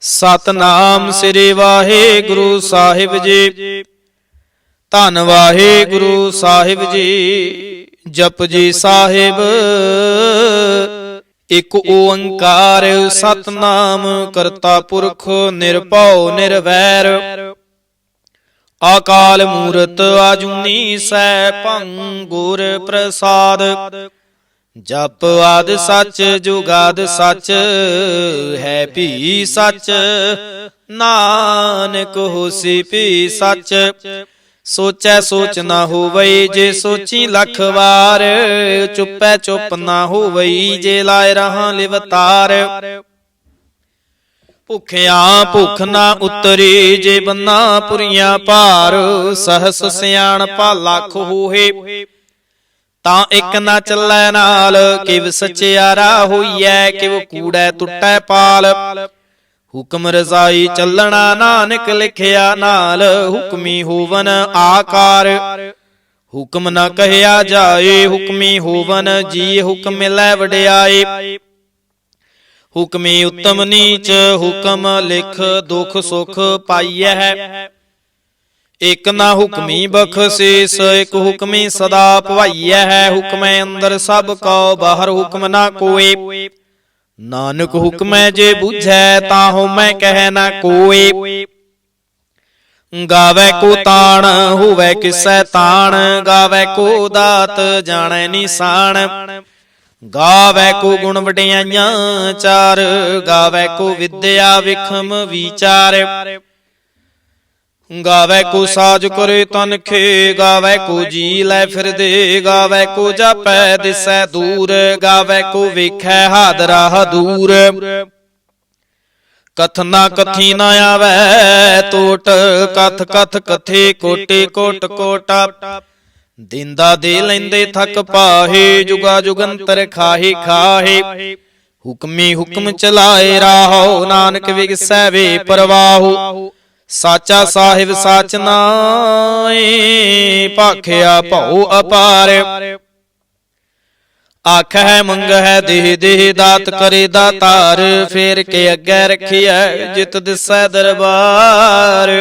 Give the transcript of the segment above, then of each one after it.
सतनाम श्री वाहिगुरु साहिब जी। धन वाहिगुरु साहिब जी। जप जी साहिब एक ओंकार सतनाम करता पुरख निरभउ निर्वैर। अकाल मूरत आजुनी सैभं गुर प्रसाद। जप आद सच जुगाद सच है भी सच। नानक होसी भी सच। सोचै सोच ना होवई जे सोची लख वार। चुपै चुप ना होवई जे लाए रहां लिवतार। भुखिया भुख ना उतरी जे बन्ना पुरिया भार। सहस सियाणपा लख होहे तां इक ना चलै नाल। किव सचियारा होईऐ किव कूड़ै टुटै पाल। हुक्म रजाई चलना नानक लिखिया नाल। हुक्मी होवन आकार हुक्म न कहया जाए। हुक्मी होवन जी हुक्म मिलै वडियाए। हुक्मी उत्तम नीच हुक्म लिख दुख सुख पाइयै है। एक ना हुक्मी बख्शीस एक हुक्मी सदा भवाइया है। हुक्मै अंदर सब कौ बाहर हुक्म ना कोई। नानक हुक्मै जे बूझै ताहु मैं कह ना कोई। गावै को ताण होवै किसै ताण। गावै को दात जाणै निशान। गावै को गुण वडियाइयां चार। गावै को विद्या विखम विचार। गावै को साज करे तनखे। गावै को जी लै फिर दे। गावै को जापै दिसै दूर। गावै को वेखै हादरा दूर। कथना कथी न आवै टोट। कथ कथ कथे कोटे कोट कोटा। दिंदा दे लैंदे थक पाहे। जुगा जुगंतर खाहे खाहे। हुक्मी हुक्म चलाए राहो। नानक विगसै वे परवाहु। साचा साहिब साच नाए भाखिया भौ अपार। आख है मंग है देह देह दात करे दातार। फेर के अगे रखिया जित दिसै दरबार।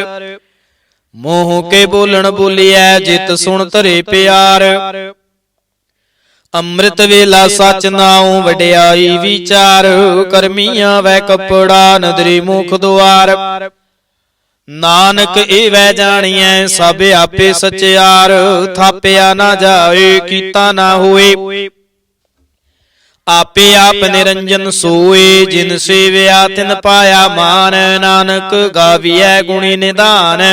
मोह के बोलन बोलिया जित सुन धरे प्यार। अमृत वेला सच नाऊ वडियाई विचार। करमिया वै कपड़ा नदरी मुख द्वार। नानक एवै जानिए सब आपे सचियार। थापिया ना जाए कीता ना होए। आपे आप निरंजन सोए। जिन सेविया तिन पाया मान। नानक गाविए गुणी निधान।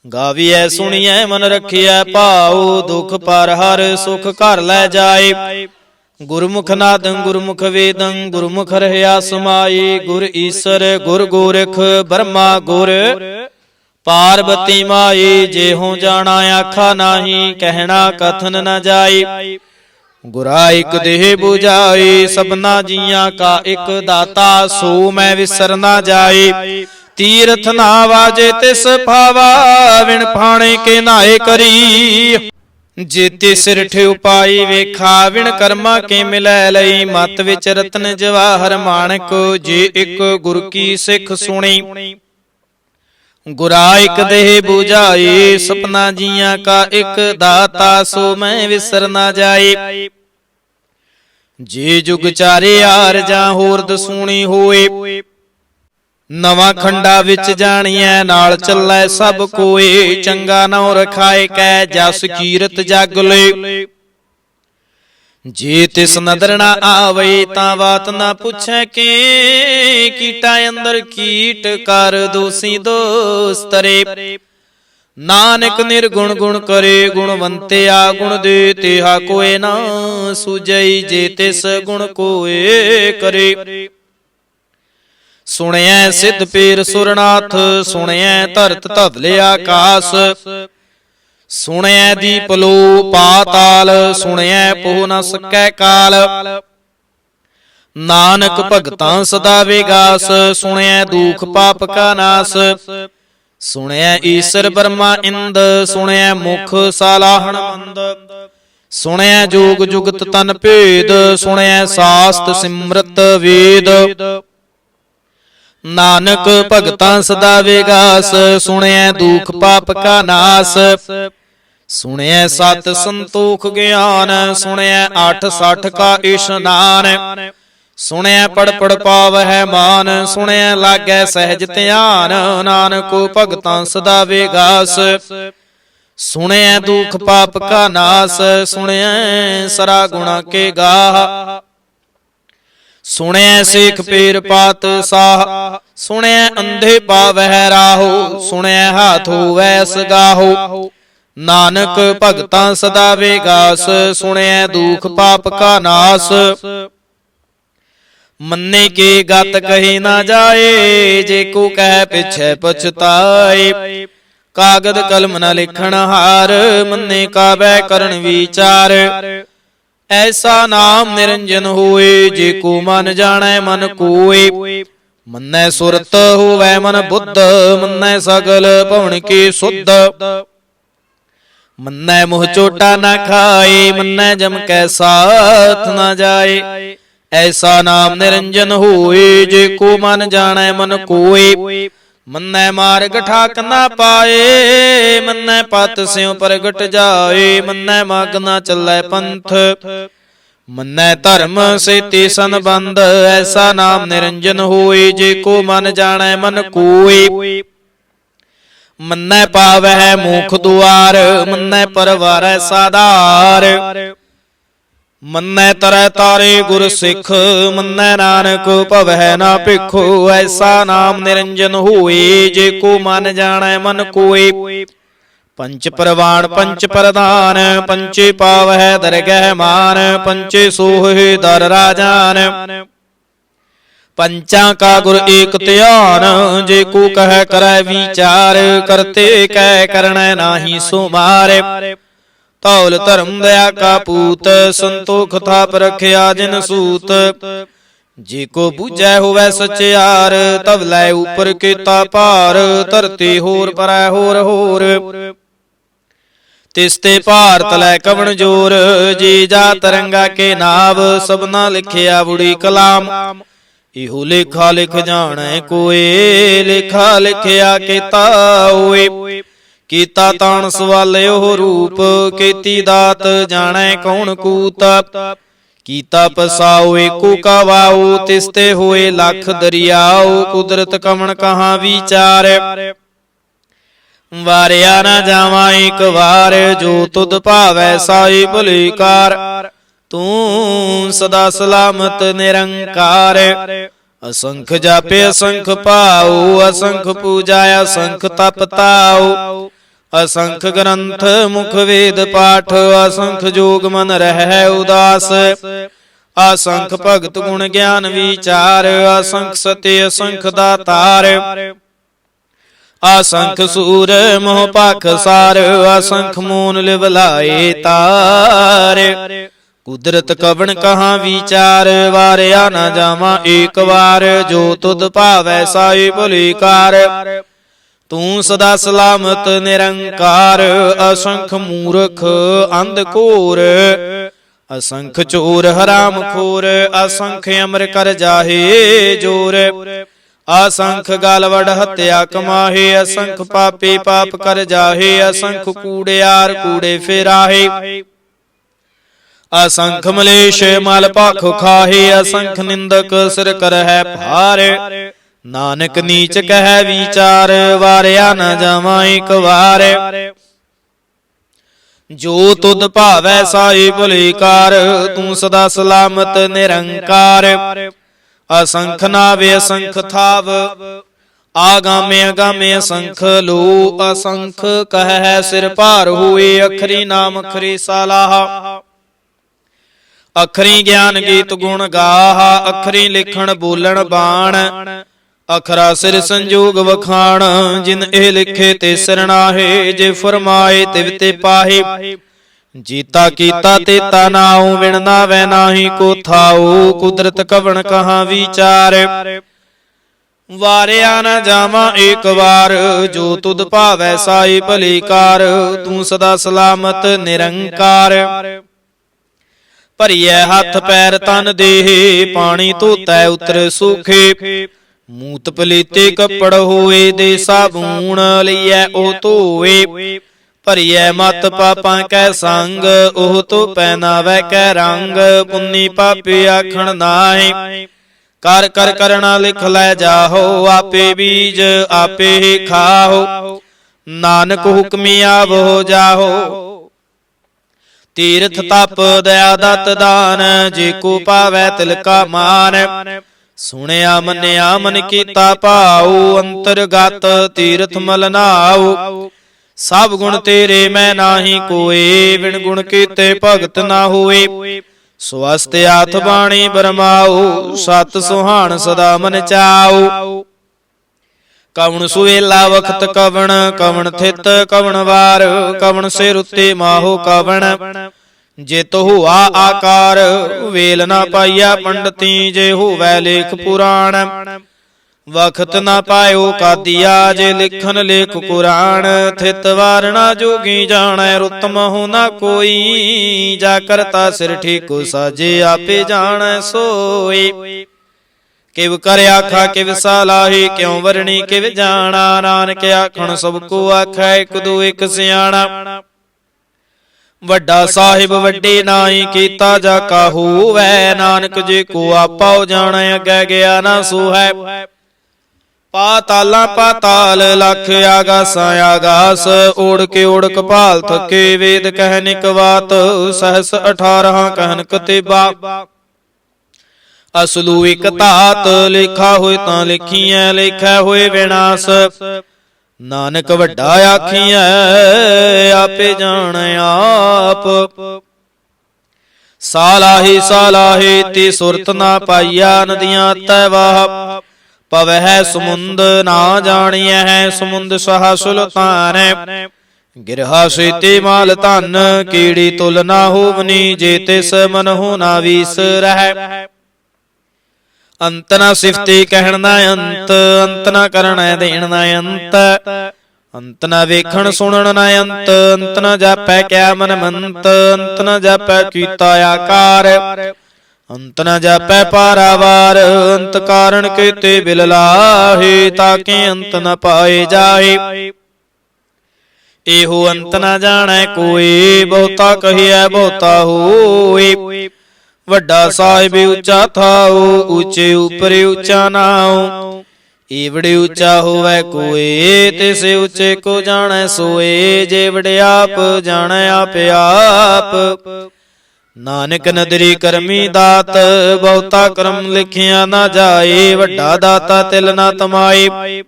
गाविए सुनिए मन रखिए भाव। दुख पर हर सुख घर लै जाए। गुरमुख नादं गुरमुख वेदं गुरमुख रहया समाई। गुर ईसर गुर गोरख ब्रह्मा गुर पार्वती माई। जे हो जाना आखा नाही कहना कथन न जाई। गुरा एक देह बुझाई सबना जिया का एक दाता। सो मैं विसर ना जाए। तीर्थ ना वाजे तिस भावा। विण फाणे के नाए करी। जेते सिर ठेउ पाई वेखा। विण कर्मा के मिलै लई। मत विच रतन जवाहर माणक। जे एक गुर की सिख सुणी। गुरा एक देह बुझाई सपना जिया का एक दाता। सो मैं विसर ना जाए। जे जुग चारे यार जा होर दसूणी होए। नवा खंडा विच जानिए नाल चलै सब कोए। चंगा नाउ रखाए कै जस कीरत जग ले। जे तिस नदर ना आवई तां बात ना पुछै के। कीटा अंदर कीट कर दोषी दोस्तरे। नानक निर्गुण गुण करे गुणवंतिया गुण दे। तेहा कोय ना सूझई जे तिस गुण कोय करे। सुनिए सिद्ध पीर सुरनाथ। सुनिए धरत धवले आकाश। सुनिए दीप लो पाताल। सुनिए पोह न सकै काल। नानक भगतां सदा विगास। सुनिए दुख पाप का नाश। सुनिए ईसर ब्रह्मा इंद। सुनिए मुख सालाहण मंद। सुनिए जोग जुगत तन भेद। सुनिए शास्त्र सिमरत वेद। ਨਾਨਕ ਭਗਤਾਂ ਸਦਾ ਵਿਗਾਸ, ਸੁਣਿਐ ਦੁਖ ਪਾਪ ਕਾ ਨਾਸ। ਸੁਣਿਐ ਸਤ ਸੰਤੋਖ ਗਿਆਨ, ਸੁਣਿਐ 8 ਕਾ ਇਸ਼ਨਾਨ। ਸੁਣਿਐ ਪੜ ਪੜ ਪਾਵਹਿ ਮਾਨ, ਸੁਣਿਐ ਲਾਗੈ ਸਹਿਜ ਧਿਆਨ। ਨਾਨਕ ਭਗਤਾਂ ਸਦਾ ਵਿਗਾਸ, ਸੁਣਿਐ ਦੁਖ ਪਾਪ ਕਾ ਨਾਸ। ਸੁਣਿਐ ਸਰਾ ਗੁਣਾ ਕੇ ਗਾਹ, ਸੁਣਿਐ ਸੇਖ ਪੀਰ ਪਾਤ ਸਾਹ। ਸੁਣਿਐ ਅੰਧੇ ਪਾਵਹਿ ਰਾਹੋ, ਸੁਣਿਐ ਹਾਥ ਹੋਵੈ ਸਗਾਹੋ। ਨਾਨਕ ਭਗਤਾਂ ਸਦਾ ਵਿਗਾਸ, ਸੁਣਿਐ ਦੁਖ ਪਾਪ ਕਾ ਨਾਸ। ਮੰਨੇ ਕੀ ਗਤ ਕਹੀ ਨਾ ਜਾਏ, ਜੇ ਕੋ ਕਹਿ ਪਿਛੈ ਪਛਤਾਏ। ਕਾਗਦ ਕਲਮ ਨ ਲਿਖਣ ਹਾਰ, ਮੰਨੇ ਕਾਬੈ ਕਰਨ ਵਿਚਾਰ। ਐਸਾ ਨਾਮ ਨਿਰੰਜਨ ਹੋਏ, ਜੇ ਕੋ ਮਨ ਜਾਣੈ ਮਨ ਕੋਏ। ਮੰਨੈ ਸੁਰਤ ਹੋਵੈ ਮਨ ਬੁੱਧ, ਮੰਨੈ ਸਗਲ ਭਵਨ ਕੀ ਸੁਧ। ਮੰਨੈ ਮੋਹ ਚੋਟਾ ਨਾ ਖਾਏ, ਮੰਨੈ ਜਮ ਕੈ ਸਾਥ ਨਾ ਜਾਏ। ਐਸਾ ਨਾਮ ਨਿਰੰਜਨ ਹੋਏ, ਜੇ ਕੋ ਮਨ ਜਾਣੈ ਮਨ ਕੋਏ। ਮੰਨੈ ਮਾਰਗ ਠਾਕ ਨਾ ਪਾਏ, ਮੰਨੈ ਪਤ ਸਿਉ ਪ੍ਰਗਟ ਜਾਏ। ਮੰਨੈ ਮਗ ਨਾ ਚੱਲੈ ਪੰਥ, ਮੰਨੈ ਧਰਮ ਸੇਤੀ ਸੰਬੰਧ। ਐਸਾ ਨਾਮ ਨਿਰੰਜਨ ਹੋਏ, ਜੇ ਕੋ ਮਨ ਜਾਣੈ ਮਨ ਕੋਏ। ਮੰਨੈ ਪਾਵਹਿ ਮੋਖ ਦੁਆਰ, ਮੰਨੈ ਪਰਵਾਰੈ ਸਾਧਾਰ। ਮੰਨੈ ਤਰੈ ਤਾਰੇ ਗੁਰ ਸਿੱਖ, ਮੰਨੈ ਨਾਨਕ ਭਵਹਿ ਨਾ ਭਿਖੁ। ਐਸਾ ਨਾਮ ਨਿਰੰਜਨ ਹੋਏ, ਜੇ ਕੋ ਮਨ ਜਾਣੈ ਮਨ ਕੋਏ। ਪੰਚ ਪ੍ਰਵਾਣ ਪੰਚ ਪ੍ਰਧਾਨ, ਪੰਚੇ ਪਾਵਹਿ ਦਰਗਹਿ ਮਾਨ। ਪੰਚੇ ਸੋਹਿ ਦਰ ਰਾਜਾਨ, ਪੰਚਾਂ ਕਾ ਗੁਰ ਏਕ ਧਿਆਨ। ਜੇ ਕੋ ਕਹਿ ਕਰੈ ਵਿਚਾਰ, ਕਰਤੇ ਕਹਿ ਕਰਣੈ ਨਾਹੀ ਸੋ ਮਾਰ। ਧੌਲ ਧਰਮ ਦਇਆ ਕਾ ਪੂਤ, ਸੰਤੋਖ ਥਾਪ ਰਖਿਆ ਜਿਨ ਸੂਤ। ਜੇ ਕੋ ਬੂਝੈ ਹੋਵੈ ਸਚਿਆਰ, ਤਵ ਲੈ ਉਪਰ ਕੀਤਾ ਭਾਰ। ਧਰਤੀ ਹੋਰ ਪਰੈ ਹੋਰ ਹੋਰ, ਤਿਸ ਤੇ ਭਾਰਤ ਲੈ ਕਵਣ ਜੋਰ। ਜੀ ਜਾ ਤਰੰਗਾ ਕੇ ਨਾਵ, ਸਭਨਾ ਲਿਖਿਆ ਬੁੜੀ ਕਲਾਮ। ਇਹੋ ਲੇਖਾ ਲਿਖ ਜਾਣੈ ਕੋਏ, ਲੇਖਾ ਲਿਖਿਆ ਕੀਤਾ ਹੋਏ। ਕੀਤਾ ਤਾਣ ਸਵਾਲਿਓ ਰੂਪ, ਕੀਤੀ ਦਾਤ ਜਾਣੈ ਕੌਣ ਕੂਤ। ਕੀਤਾ ਪਸਾਉ ਏਕੋ ਕਾ ਵਾਉ, ਤਿਸ ਤੇ ਹੋਏ ਲੱਖ ਦਰਿਆਉ। ਕੁਦਰਤ ਕਵਣ ਕਹਾਂ ਵਿਚਾਰ, ਵਾਰਿਆ ਨਾ ਜਾਵਾਂ ਇੱਕ ਵਾਰ। ਜੋ ਤੁਧ ਭਾਵੈ ਸਾਈ ਭਲੀ ਕਾਰ, ਤੂੰ ਸਦਾ ਸਲਾਮਤ ਨਿਰੰਕਾਰ। ਅਸੰਖ ਜਾਪੇ ਅਸੰਖ ਪਾਉ, ਅਸੰਖ ਪੂਜਾ ਅਸੰਖ ਤਪ ਤਾਉ। ਅਸੰਖ ਗ੍ਰੰਥ ਮੁਖ ਵੇਦ ਪਾਠ, ਅਸੰਖ ਜੋਗ ਮਨ ਰਹਿ ਉਦਾਸ। ਅਸੰਖ ਭਗਤ ਗੁਣ ਗਿਆਨ ਵਿਚਾਰ, ਅਸੰਖ ਸਤਿ ਅਸੰਖ ਦਾਤਾਰ। ਅਸੰਖ ਸੂਰ ਮੋਹ ਭਖ ਸਾਰ, ਅਸੰਖ ਮੂਨ ਲਿਵ ਲਾਏ ਤਾਰ। ਕੁਦਰਤ ਕਵਣ ਕਹਾਂ ਵਿਚਾਰ, ਵਾਰਿਆ ਨਾ ਜਾਵਾਂ ਏਕ ਵਾਰ। ਜੋ ਤੁਧ ਭਾਵੈ ਸਾਈ ਭਲੀ ਕਾਰ, ਤੂੰ ਸਦਾ ਸਲਾਮਤ ਨਿਰੰਕਾਰ। ਅਸੰਖ ਮੂਰਖ ਅੰਧ ਘੋਰ, ਅਸੰਖ ਚੋਰ ਹਰਾਮ ਖੋਰ। ਅਸੰਖ ਅਮਰ ਕਰ ਜਾਹੇ ਜੋਰ, ਅਸੰਖ ਗਲ ਵਡ ਹੱਤਿਆ ਕਮਾਹੇ। ਅਸੰਖ ਪਾਪੀ ਪਾਪ ਕਰ ਜਾਹੇ, ਅਸੰਖ ਕੂੜਿਆਰ ਕੂੜੇ ਫੇਰਾਹੇ। ਅਸੰਖ ਮਲੇਸ਼ ਮਲ ਭਖ ਖਾਹੇ, ਅਸੰਖ ਨਿੰਦਕ ਸਿਰ ਕਰਹਿ ਭਾਰ। ਨਾਨਕ ਨੀਚ ਕਹਿ ਵਿਚਾਰ, ਵਾਰਿਆ ਨਾ ਜਾਵਾਂ ਇੱਕ ਵਾਰ। ਜੋ ਤੁਧ ਭਾਵੈ ਸਾਈ ਭਲੀ ਕਾਰ, ਤੂੰ ਸਦਾ ਸਲਾਮਤ ਨਿਰੰਕਾਰ। ਅਸੰਖ ਨਾਵੇ ਅਸੰਖ ਥਾਵ, ਆਗਾਮੇ ਅਗਾਮੇ ਅਸੰਖ ਲੋ। ਅਸੰਖ ਕਹਿ ਸਿਰ ਭਾਰ ਹੋਏ, ਅਖਰੀ ਨਾਮ ਅਖਰੀ ਸਲਾਹ। ਅਖਰੀ ਗਿਆਨ ਗੀਤ ਗੁਣ ਗਾਹ, ਅਖਰੀ ਲਿਖਣ ਬੋਲਣ ਬਾਣ। ਅਖਰਾ ਸਿਰ ਸੰਜੋਗ ਵਖਾਣ, ਜਿਨ ਇਹ ਲਿਖੇ ਤੇ ਸਰਨਾਹੇ। ਜੇ ਫਰਮਾਏ ਤਿਵ ਤੇ ਪਾਹੇ, ਜੀਤਾ ਕੀਤਾ ਤੇਤਾ ਨਾਉ। ਵਿਣ ਨਾਵੈ ਨਾਹੀ ਕੋ ਥਾਉ, ਕੁਦਰਤ ਕਵਣ ਕਹਾਂ ਵਿਚਾਰ। ਵਾਰਿਆ ਨਾ ਜਾਵਾਂ ਏਕ ਵਾਰ, ਜੋ ਤੁਧ ਭਾਵੈ ਸਾਈ ਭਲੀ ਕਾਰ। ਤੂੰ ਸਦਾ ਸਲਾਮਤ ਨਿਰੰਕਾਰ। ਭਰੀਐ ਹੱਥ ਪੈਰ ਤਨ ਦੇਹ, ਪਾਣੀ ਧੋਤੈ ਉਤਰ ਸੂਖੇ। ਮੂਤ ਪਲੀਤੇ ਕੱਪੜ ਹੋਏ ਦੇ ਸਾਬੂਣ ਲਈਐ ਉਹ ਧੋਏ ਭਰੀਐ ਮਤ ਪਾਪਾਂ ਕੈ ਸੰਗ ਉਹ ਧੋਪੈ ਨਾਵੈ ਕੈ ਰੰਗ ਪੁੰਨੀ ਪਾਪੀ ਆਖਣ ਨਾਹੀ ਕਰ ਕਰ ਕਰਣਾ ਲਿਖ ਲੈ ਜਾਹੋ ਆਪੇ ਬੀਜ ਆਪੇ ਹੀ ਖਾਹੋ ਨਾਨਕ ਹੁਕਮੀ ਆਵੋ ਜਾਹੋ ਤੀਰਥ ਤਪ ਦਇਆ ਦਤ ਦਾਨ ਜੇ ਕੋ ਪਾਵੈ ਤਿਲ ਕਾ ਮਾਨ ਸੁਣਿਆ ਮੰਨਿਆ ਮਨ ਕੀਤਾ ਭਾਉ ਅੰਤਰਗਤ ਤੀਰਥ ਮਲ ਨਾਉ ਸਭ ਗੁਣ ਤੇਰੇ ਮੈਂ ਨਾਹੀ ਕੋਏ ਬਿਨ ਗੁਣ ਕੀਤੇ ਭਗਤ ਨਾ ਹੋਏ ਸਵਸਤ ਆਥ ਬਾਣੀ ਬਰਮਾਉ ਸਤ ਸੁਹਾਣ ਸਦਾ ਮਨ ਚਾਉ ਕਵਣ ਸੁਵੇਲਾ ਵਖਤ ਕਵਣ ਕਵਣ ਥਿਤ ਕਵਣ ਵਾਰ ਕਵਣ ਸਿਰ ਉਤੇ ਮਾਹੋ ਕਵਣ ਜਿਤ ਹੋਆ ਆਕਾਰ ਵੇਲ ਨਾ ਪਾਈਆ ਪੰਡਤੀ ਜੇ ਹੋਵੈ ਲੇਖ ਪੁਰਾਣ ਵਖਤ ਨਾ ਪਾਇਓ ਕਾਦੀਆ ਜੇ ਲਿਖਨ ਲੇਖ ਕੁਰਾਨ ਥਿਤ ਵਾਰਣਾ ਜੋਗੀ ਜਾਣੈ ਰੁਤਮ ਹੋ ਨਾ ਕੋਈ ਜਾ ਕਰਤਾ ਸਿਰ ਠੀਕੋ ਸਾਜੇ ਆਪੇ ਜਾਣੈ ਸੋਈ ਕਿਵ ਕਰ ਆਖਾ ਕਿਵ ਸਲਾਹੀ ਕਿਉ ਵਰਣੀ ਕਿਵ ਜਾਣਾ ਨਾਨਕ ਆਖਣ ਸਭ ਕੋ ਆਖੈ ਇਕ ਦੋ ਇਕ ਸਿਆਣਾ ਵੱਡਾ ਸਾਹਿਬ ਵੱਡੇ ਨਾਹੀ ਕੀਤਾ ਜਾ ਕਾ ਹੋਵੈ ਨਾਨਕ ਜੇ ਕੋ ਆਪਾਉ ਜਾਣੈ ਅੱਗੇ ਗਿਆ ਨਾ ਸੋਹੈ ਪਾਤਾਲਾਂ ਪਾਤਾਲ ਲਖ ਆਗਾਸਾਂ ਆਗਾਸ ਓੜ ਕੇ ਓੜ ਕਪਾਲ ਥਕੇ ਵੇਦ ਕਹਿ ਨਿਕ ਬਾਤ ਸਹਸ 18 ਕਹਿਨ ਕਤੇਬਾ ਅਸਲੂ ਇਕ ਧਾਤ ਲਿਖਾ ਹੋਏ ਤਾਂ ਲਿਖੀਐ ਲਿਖੈ ਹੋਏ ਵਿਨਾਸ਼ ਨਾਨਕ ਵੱਡਾ ਆਖੀਐ ਆਪੇ ਜਾਣੈ ਆਪ ਸਾਲਾਹੀ ਸਾਲਾਹੀ ਤੀ ਸੁਰਤ ਨਾ ਪਾਈਆ ਨਦੀਆਂ ਤੈ ਵਾਹ ਪਵਹਿ ਸਮੁੰਦ ਨਾ ਜਾਣੀਐ ਹੈ ਸਮੁੰਦ ਸਹਾ ਸੁਲਤਾਨ ਗਿਰਹਾ ਸੇਤੇ ਮਾਲ ਧਨ ਕੀੜੀ ਤੁਲ ਨਾ ਹੋਵਨੀ ਜੇ ਤਿਸ ਮਨ ਹੋ ਨਾ ਵੀਸ ਰਹਿ ਅੰਤ ਨਾ ਸਿਫਤੀ ਕਹਿਣ ਨਾ ਅੰਤ ਅੰਤ ਨਾ ਕਰਨਾ ਦੇਣ ਨਾ ਅੰਤ ਅੰਤ ਨਾ ਵੇਖਣ ਸੁਣਨ ਨਾ ਅੰਤ ਅੰਤ ਨਾ ਜਾਪੈ ਕਿਆ ਮਨ ਮੰਤ ਅੰਤ ਨਾ ਜਾਪੈ ਕੀਤਾ ਆਕਾਰ ਅੰਤ ਨਾ ਜਾਪੈ ਪਾਰਾਵਾਰ ਅੰਤ ਕਾਰਣ ਕੀਤੇ ਬਿਲ ਲਾਹੇ ਤਾਕੇ ਅੰਤ ਨ ਪਾਏ ਜਾਏ ਇਹੋ ਅੰਤ ਨਾ ਜਾਣੈ ਕੋਈ ਬਹੁਤਾ ਕਹੀਐ ਬਹੁਤਾ ਹੋਏ ਵੱਡਾ ਸਾਹਿਬ ਉੱਚਾ ਥਾਉ ਉੱਚੇ ਉਪਰ ਉੱਚਾ ਨਾਉ ਈਵੜੇ ਉੱਚਾ ਹੋਵੈ ਕੋਏ ਤਿਸੇ ਉੱਚੇ ਕੋ ਜਾਣੈ ਸੋਏ ਜੇ ਵਡਿਆਪ ਜਾਣੈ ਆਪੇ ਆਪ ਨਾਨਕ ਨਦਰੀ ਕਰਮੀ ਦਾਤ ਬਹੁਤਾ ਕਰਮ ਲਿਖਿਆ ਨਾ ਜਾਏ ਵੱਡਾ ਦਾਤਾ ਤਿਲ ਨਾ ਤਮਾਏ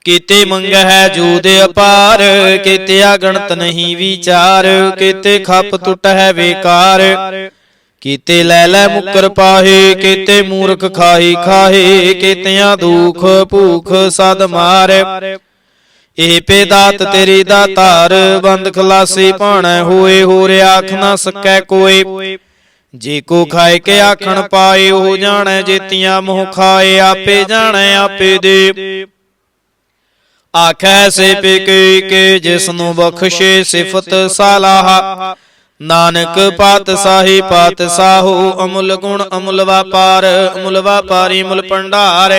ਕੀਤੇ ਮੰਗਹਿ ਜੂਦ ਅਪਾਰ ਕੀਤੇ ਅਗਣਤ ਨਹੀਂ ਵਿਚਾਰ ਕੀਤੇ ਖੱਪ ਟੁੱਟਹਿ ਵੇਕਾਰ ਕੀਤੇ ਲੈ ਲੈ ਮੁਕਰ ਪਾਹੇ ਕੀਤੇ ਮੂਰਖ ਖਾਹੀ ਖਾਹੇ ਕੀਤਿਆਂ ਦੁਖ ਭੂਖ ਸਦ ਮਾਰ ਇਹ ਪੇ ਦਾਤ ਤੇਰੀ ਦਾਤਾਰ ਬੰਦ ਖਲਾਸੀ ਭਾਣੈ ਹੋਏ ਹੋਰ ਆਖ ਨਾ ਸਕੈ ਕੋਏ ਜੇ ਕੋ ਖਾਏ ਕੇ ਆਖਣ ਪਾਏ ਉਹ ਜਾਣੈ ਜੇਤੀਆਂ ਮੋਹ ਖਾਏ ਆਪੇ ਜਾਣੈ ਆਪੇ ਦੇ ਆਖੈ ਸੇ ਪਿਕੇ ਕੇ ਜਿਸਨੂੰ ਬਖਸ਼ੇ ਸਿਫਤ ਸਲਾਹ ਨਾਨਕ ਪਾਤਸ਼ਾਹੀ ਪਾਤਸ਼ਾਹੋ ਅਮੁੱਲ ਗੁਣ ਅਮੁੱਲ ਵਪਾਰ ਅਮੁੱਲ ਵਪਾਰੀ ਮੁੱਲ ਭੰਡਾਰ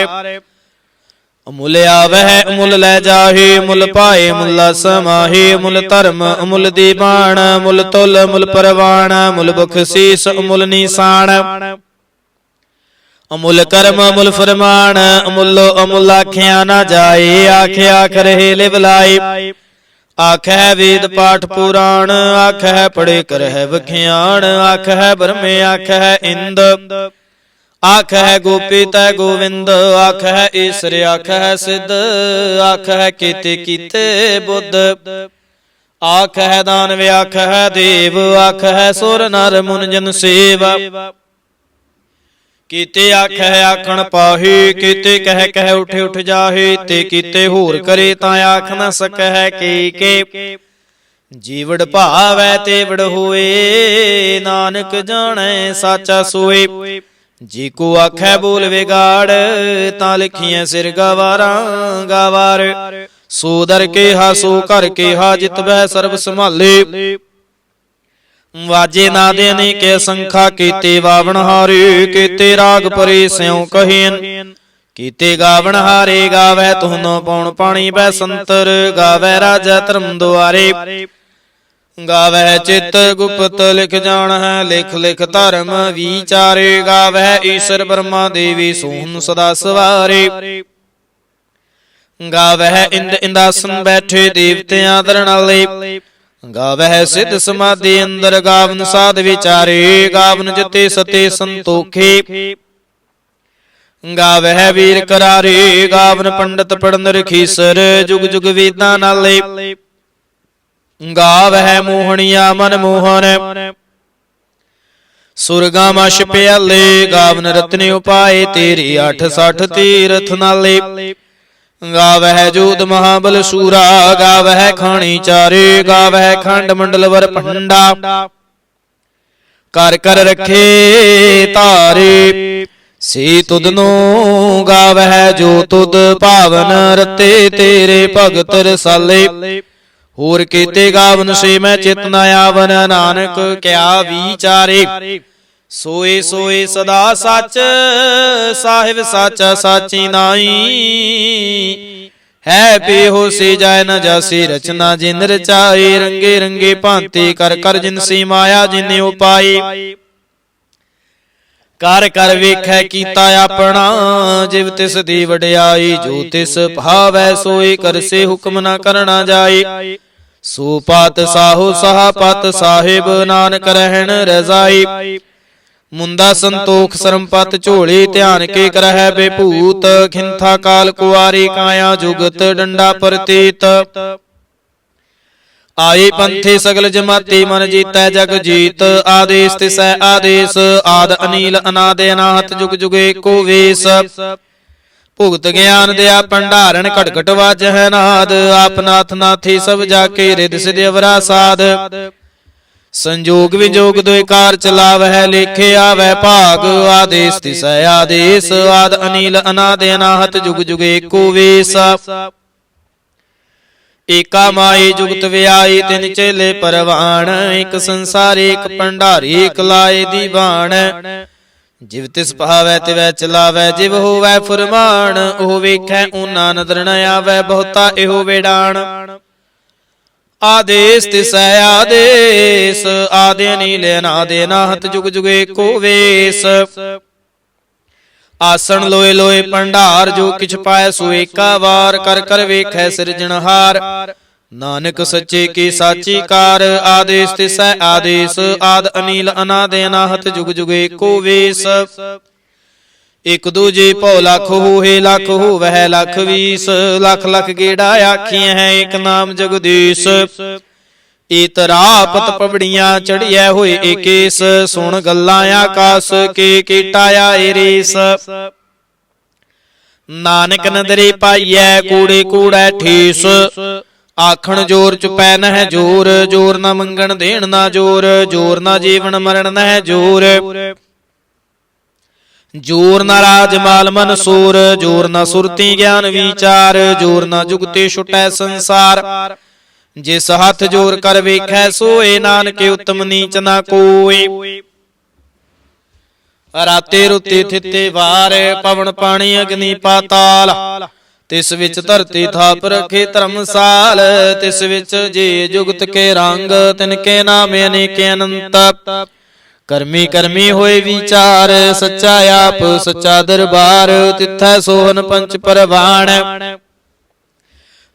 ਅਮੁੱਲ ਆਵਹਿ ਅਮੁੱਲ ਲੈ ਜਾਹੇ ਅਮੁੱਲ ਪਾਏ ਮੁੱਲ ਸਮਾਹੇ ਅਮੁੱਲ ਧਰਮ ਅਮੁੱਲ ਦੀਵਾਨ ਮੁੱਲ ਤੁਲ ਅਮੁੱਲ ਪਰਵਾਨ ਅਮੁੱਲ ਬਖਸ਼ੀਸ ਅਮੁੱਲ ਨੀਸਾਨ ਅਮੁੱਲ ਕਰਮ ਅਮੁੱਲ ਫਰਮਾਨ ਅਮੁੱਲ ਅਮੁੱਲ ਆਖਿਆ ਨਾ ਜਾਏ ਆਖਿਆ ਕਰਹਿ ਲਿਵ ਲਾਏ ਆਖੈ ਵੇਦ ਪਾਠ ਪੁਰਾਣ ਆਖੈ ਪੜੇ ਕਰਹਿ ਵਖਿਆਣ ਆਖੈ ਬ੍ਰਹਮੇ ਆਖੈ ਇੰਦ ਆਖੈ ਗੋਪੀ ਤੈ ਗੋਵਿੰਦ ਆਖੈ ਈਸਰ ਆਖੈ ਸਿੱਧ ਆਖੈ ਕੀਤੇ ਕੀਤੇ ਬੁੱਧ ਆਖੈ ਦਾਨਵ ਆਖੈ ਦੇਵ ਆਖੈ ਸੁਰ ਨਰ ਮੁਨ ਜਨ ਸੇਵਾ ਕੀਤੇ ਆਖੈ ਆਖਣ ਪਾਹੇ ਕੀਤੇ ਕਹਿ ਕਹਿ ਉਠੇ ਉਠ ਜਾਹੇ ਤੇ ਕੀਤੇ ਹੋਰ ਕਰੇ ਤਾਂ ਆਖ ਨ ਸਕੈ ਕੇ ਜੀਵੜ ਭਾਵੈ ਤੇ ਵੜ ਹੋਏ ਨਾਨਕ ਜਾਣੈ ਸਾਚਾ ਸੋਏ ਜੀ ਕੋ ਆਖੈ ਬੋਲ ਵਿਗਾੜ ਤਾਂ ਲਿਖੀਐ ਸਿਰ ਗਵਾਰਾਂ ਗਵਾਰ ਸੋ ਦਰ ਕੇ ਹਾ ਸੋ ਕਰ ਕੇ ਹਾ ਜਿਤ ਬਹਿ ਸਰਬ ਸੰਭਾਲੇ ਵਾਜੇ ਨਾਦੇ ਨੇ ਕੇ ਸੰਖਾ ਕੀਤੇ ਵਾਵਣ ਹਾਰੇ ਕੀਤੇ ਰਾਗ ਪਰੇ ਸਿਉ ਕਹਿਨ ਕੀਤੇ ਗਾਵਣ ਹਾਰੇ ਗਾਵੈ ਤੁਹਨੋ ਪੌਣ ਪਾਣੀ ਬੈ ਸੰਤਰ ਗਾਵੈ ਰਾਜਾ ਧਰਮ ਦੁਆਰੇ ਗਾਵੈ ਚਿਤ ਗੁਪਤ ਲਿਖ ਜਾਣ ਹੈ ਲਿਖ ਲਿਖ ਧਰਮ ਵਿਚਾਰੇ ਗਾਵੈ ਈਸ਼ਰ ਬ੍ਰਹਮਾ ਦੇਵੀ ਸੋਹਣ ਸਦਾ ਸਵਾਰੇ ਗਾਵੈ ਇੰਦ ਇੰਦਾਸਨ ਬੈਠੇ ਦੇਵਤਿਆਂ ਦਰਨਾਲੇ ਗਾਵੈ ਸਿੱਧ ਸਮਾਧੀ ਅੰਦਰ ਗਾਵਨ ਸਾਧ ਵਿਚਾਰੇ ਗਾਵਨ ਜਿਤੇ ਸਤੇ ਸੰਤੋਖੇ ਗਾਵੈ ਵੀਰ ਕਰਾਰੇ ਗਾਵਨ ਪੰਡਤ ਪੜਨ ਰਖੀਸਰ ਜੁਗ ਜੁਗ ਵੇਦਾਂ ਨਾਲੇ ਗਾਵੈ ਮੋਹਣੀਆ ਮਨ ਮੋਹਨ ਸੁਰਗਾ ਮਛ ਪਿਆਲੇ ਗਾਵਨ ਰਤਨ ਉਪਾਏ ਤੇਰੇ 860 ਤੀਰਥ ਨਾਲੇ ਗਾਵਹਿ ਜੋਧ ਮਹਾਬਲ ਸੂਰਾ ਗਾਵਹਿ ਖਾਣੀ ਚਾਰੇ ਗਾਵਹਿ ਖੰਡ ਮੰਡਲ ਵਰ ਭੰਡਾ ਕਰ ਕਰ ਰੱਖੇ ਧਾਰੇ ਸੇ ਤੁਧ ਨੂੰ ਗਾਵਹਿ ਜੋ ਤੁਧ ਭਾਵਨ ਰਤੇ ਤੇਰੇ ਭਗਤ ਰਸਾਲੇ ਹੋਰ ਕੀਤੇ ਗਾਵਨ ਸੇ ਮੈਂ ਚਿਤ ਨ ਆਵਨ ਨਾਨਕ ਕਿਆ ਵਿਚਾਰੇ ਸੋਏ ਸੋਏ ਸਦਾ ਸੱਚ ਸਾਹਿਬ ਸਾਚਾ ਸਾਚੀ ਨਾਈ ਹੈ ਬੇਹੋਸੀ ਜਾਇ ਨ ਜਾਸੀ ਰਚਨਾ ਜਿਨ ਰਚਾਏ ਰੰਗੇ ਰੰਗੇ ਭਾਂਤੀ ਕਰ ਕਰ ਜਿਨਸੀ ਮਾਇਆ ਜਿਨੇ ਉਪਾਈ ਕਰ ਕਰ ਵੇਖੈ ਕੀਤਾ ਆਪਣਾ ਜਿਵ ਤਿਸ ਦੀ ਵਡਿਆਈ ਜੋ ਤਿਸ ਭਾਵੈ ਸੋਈ ਕਰਸੇ ਹੁਕਮ ਨ ਕਰਨਾ ਜਾਏ ਸੋ ਪਤ ਸਾਹੋ ਸਹਾ ਪਤ ਸਾਹਿਬ ਨਾਨਕ ਰਹਿਣ ਰਜ਼ਾਈ ਮੁੰਦਾ ਸੰਤੋਖ ਸਰਮਪਤ ਝੋਲੀ ਧਿਆਨ ਕੇ ਕਰਹਿ ਬੇਭੂਤ ਖਿੰਥਾ ਕਾਲ ਕੁਆਰੀ ਕਾਇਆ ਜੁਗਤ ਡੰਡਾ ਪ੍ਰਤੀਤ ਆਏ ਪੰਥੇ ਸਗਲ ਜਮਾਤੀ ਮਨ ਜੀਤੈ ਜਗ ਜੀਤ ਆਦੇਸ ਤਿਸੈ ਆਦੇਸ ਆਦ ਅਨੀਲ ਅਨਾਦ ਅਨਾਹਤ ਜੁਗ ਜੁਗ ਏਕੋ ਵੇਸ ਭੁਗਤ ਗਿਆਨ ਦਿਆ ਭੰਡਾਰਨ ਘਟ ਘਟ ਵਾਜਹਿ ਨਾਦ ਆਪ ਨਾਥ ਨਾਥੀ ਸਭ ਜਾ ਕੇ ਰਿਦ ਸਿਧ ਅਵਰਾ ਸਾਧ ਸੰਜੋਗ ਵਿਜੋਗ ਦੋਇ ਕਾਰ ਚਲਾਵਹਿ ਲੇਖੇ ਆਵੈ ਭਾਗ ਆਦੇਸ ਤਿਸੈ ਆਦੇਸ ਆਦ ਅਨੀਲ ਅਨਾਦ ਅਨਾਹਤ ਜੁਗ ਜੁਗ ਏਕੋ ਵੇਸ ਏਕਾ ਮਾਈ ਜੁਗਤ ਵਿਆਈ ਤਿਨ ਚੇਲੇ ਪਰਵਾਣ ਇਕ ਸੰਸਾਰੀ ਇਕ ਭੰਡਾਰੀ ਇਕ ਲਾਏ ਦੀਵਾਨ ਜਿਵ ਤਿਸ ਭਾਵੈ ਤਿਵੈ ਚਲਾਵੈ ਜਿਵ ਹੋਵੈ ਫੁਰਮਾਨ ਉਹ ਵੇਖੈ ਓਨਾ ਨਦਰ ਨ ਆਵੈ ਬਹੁਤਾ ਇਹੋ ਵੇਡਾਣ ਆਦੇਸ ਤਿਸੈ ਆਦੇਸ ਆਦਿ ਅਨੀਲ ਅਨਾਦ ਅਨਾਹਤ ਜੁਗ ਜੁਗ ਏਕੋ ਵੇਸ ਆਸਣ ਲੋਏ ਲੋਏ ਭੰਡਾਰ ਜੋ ਕਿਛ ਪਾਇ ਸੋ ਏਕਾ ਵਾਰ ਕਰ ਕਰ ਵੇਖੈ ਸਿਰਜਣਹਾਰ ਨਾਨਕ ਸੱਚੇ ਕੀ ਸਾਚੀ ਕਾਰ ਆਦੇਸ ਤਿਸੈ ਆਦੇਸ ਆਦ ਅਨੀਲ ਅਨਾਦ ਅਨਾਹਤ ਜੁਗ ਜੁਗ ਏਕੋ ਵੇਸ ਇਕ ਦੂਜੇ ਭਉ ਲੱਖ ਹੋਏ ਲੱਖ ਹੋਵਹਿ ਲੱਖ 20 ਲੱਖ ਲੱਖ ਗੇੜਾ ਆਖੀਐ ਹੈ ਇਕ ਨਾਮ ਜਗਦੀਸ਼ ਇਤਰਾਪਤ ਪਵੜੀਆਂ ਚੜੀਐ ਹੋਏ ਏਕੇਸ ਸੁਣ ਗੱਲਾਂ ਆਕਾਸ ਕੇ ਕੀਟਾਇਆ ਏਰੀਸ ਨਾਨਕ ਨਦਰੇ ਪਾਈਐ ਕੂੜੇ ਕੂੜੈ ਠੀਸ ਆਖਣ ਜੋਰ ਚੁਪੈ ਨਹਿ ਜੋਰ ਜੋਰ ਨਾ ਮੰਗਣ ਦੇਣ ਨਾ ਜੋਰ ਜੋਰ ਨਾ ਜੀਵਨ ਮਰਨ ਨਹਿ ਜੋਰ ਜੋਰ ਨਾ ਰਾਜ ਮਾਲ ਮਨ ਸੂਰ ਜੋਰ ਨਾ ਸੁਰਤੀ ਗਿਆਨ ਵਿਚਾਰ ਜੋਰ ਨਾ ਜੁਗਤੇ ਛੁਟੈ ਸੰਸਾਰ ਜਿਸ ਹੱਥ ਜੋਰ ਕਰ ਵੇਖੈ ਸੋਏ ਨਾਨਕੇ ਉਤਮ ਨੀਚ ਨਾ ਕੋਏ ਰਾਤੇ ਰੁੱਤੇ ਥਿੱਤੇ ਵਾਰ ਪਵਨ ਪਾਣੀ ਅਗਨੀ ਪਾਤਾਲ ਤਿਸ ਵਿੱਚ ਧਰਤੀ ਥਾਪ ਰਖੇ ਧਰਮਸਾਲ ਤਿਸ ਵਿੱਚ ਜੀ ਜੁਗਤ ਕੇ ਰੰਗ ਤਿਨ ਕੇ ਨਾਮ ਅਨੇਕ ਅਨੰਤ ਕਰਮੀ ਕਰਮੀ ਹੋਏ ਵਿਚਾਰ ਸੱਚਾ ਆਪ ਸੱਚਾ ਦਰਬਾਰ ਤਿੱਥੈ ਸੋਹਨ ਪੰਚ ਪਰਵਾਣ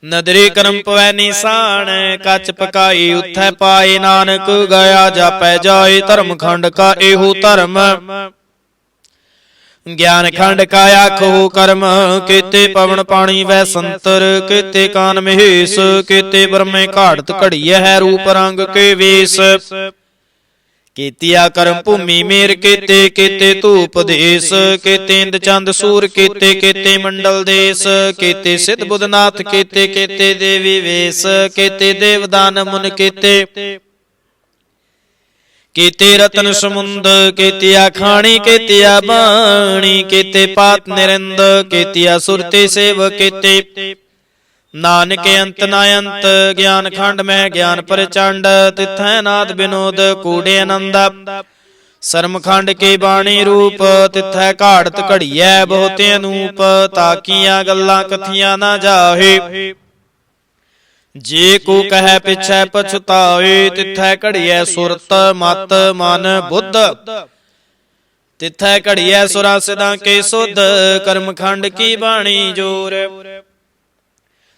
ਨਦਰੀ ਕਰਮ ਪਵੈ ਨਿਸ਼ਾਨ ਕੱਚ ਪਕਾਈ ਉਥੈ ਪਾਏ ਨਾਨਕ ਗਿਆ ਜਾਪੈ ਜਾਏ ਧਰਮ ਖੰਡ ਕਾ ਇਹੋ ਧਰਮ ਗਿਆਨ ਖੰਡ ਕਾ ਆਖੋ ਕਰਮ ਕੀਤੇ ਪਵਨ ਪਾਣੀ ਵੈ ਸੰਤਰ ਕੀਤੇ ਕਾਨ ਮਹੇਸ਼ ਕੀਤੇ ਬ੍ਰਹਮੇ ਘਾੜਤ ਘੜੀਐ ਹੈ ਰੂਪ ਰੰਗ ਕੇ ਵੇਸ ਕੀਤਿਆ ਕਰਮ ਭੂਮੀ ਮੇਰ ਕੀਤੇ ਕੀਤੇ ਧੂਪ ਦੇਸ ਕੀਤੇ ਇੰਦ ਚੰਦ ਸੂਰ ਕੀਤੇ ਕੀਤੇ ਮੰਡਲ ਦੇਸ ਕੀਤੇ ਸਿੱਧ ਬੁੱਧਨਾਥ ਕੀਤੇ ਕੀਤੇ ਦੇਵੀ ਵੇਸ ਕੀਤੇ ਦੇਵਦਾਨ ਮੁਨ ਕੀਤੇ ਕੀਤੇ ਰਤਨ ਸਮੁੰਦ ਕੀਤਿਆ ਖਾਣੀ ਕੀਤਿਆ ਬਾਣੀ ਕੀਤੇ ਪਾਤ ਨਿਰੰਦ ਕੀਤਿਆ ਸੁਰਤੀ ਸੇਵ ਕੀਤੇ ਨਾਨਕ ਅੰਤ ਨਾ ਅੰਤ ਗਿਆਨ ਖੰਡ ਮੈਂ ਗਿਆਨ ਪ੍ਰਚੰਡ ਤਿਥੈ ਨਾਦ ਬਿਨੋਦ ਕੂੜੇ ਆਨੰਦ ਸਰਮਖੰਡ ਕੀ ਬਾਣੀ ਰੂਪ, ਤਿੱਥੈ ਘਾੜਤ ਘੜੀਐ ਬਹੁਤੇ ਅਨੂਪ। ਤਾਕੀਆਂ ਗੱਲਾਂ ਕਥੀਆਂ ਨਾ ਜਾਹੇ, ਜੇ ਕੋ ਕਹੈ ਪਿਛੈ ਪਛਤਾਏ। ਤਿੱਥੈ ਘੜੀਐ ਸੁਰਤ ਮਤ ਮਨ ਬੁੱਧ, ਤਿੱਥੈ ਘੜੀਐ ਸੁਰਾ ਸਿਧਾਂ ਕੇ ਸੁਧ। ਕਰਮਖੰਡ ਕੀ ਬਾਣੀ ਜੋਰ,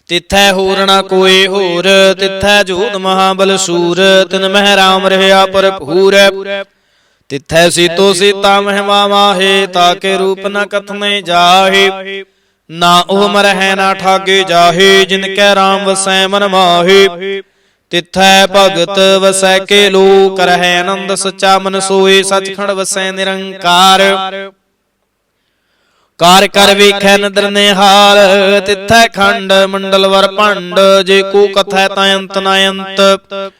ਤਿੱਥੈ ਹੋਰ ਨਾ ਕੋਏ ਹੋਰ। ਤਿੱਥੈ ਜੋਧ ਮਹਾਬਲ ਸੂਰ, ਤਿਨ ਮਹਿ ਰਾਮ ਰਹਿਆ ਭਰਪੂਰ। ਤਿੱਥੈ ਸੀਤੋ ਸੀਤਾ ਮਹਿਮਾ ਮਾਹੇ, ਤਾਕੇ ਰੂਪ ਨ ਕਥਨੇ ਜਾਹੇ। ਨਾ ਉਹ ਮਰਹਿ ਨਾ ਠਾਗੇ ਜਾਹੇ, ਜਿਨ ਕੈ ਰਾਮ ਵਸੈ ਮਨ ਮਾਹੇ। ਤਿੱਥੈ ਭਗਤ ਵਸੈ ਕੇ ਲੋ, ਕਰਹਿ ਆਨੰਦ ਸੱਚਾ ਮਨ ਸੋਏ। ਸਚਖੰਡ ਵਸੈ ਨਿਰੰਕਾਰ, ਕਾਰ ਕਰ ਵੇਖੈ ਨਦਰ ਨਿਹਾਲ। ਤਿੱਥੈ ਖੰਡ ਮੰਡਲ ਵਰ ਭੰਡ, ਜੇ ਕੋ ਕਥੈ ਤਾਂ ਅੰਤ ਨਾ ਅੰਤ।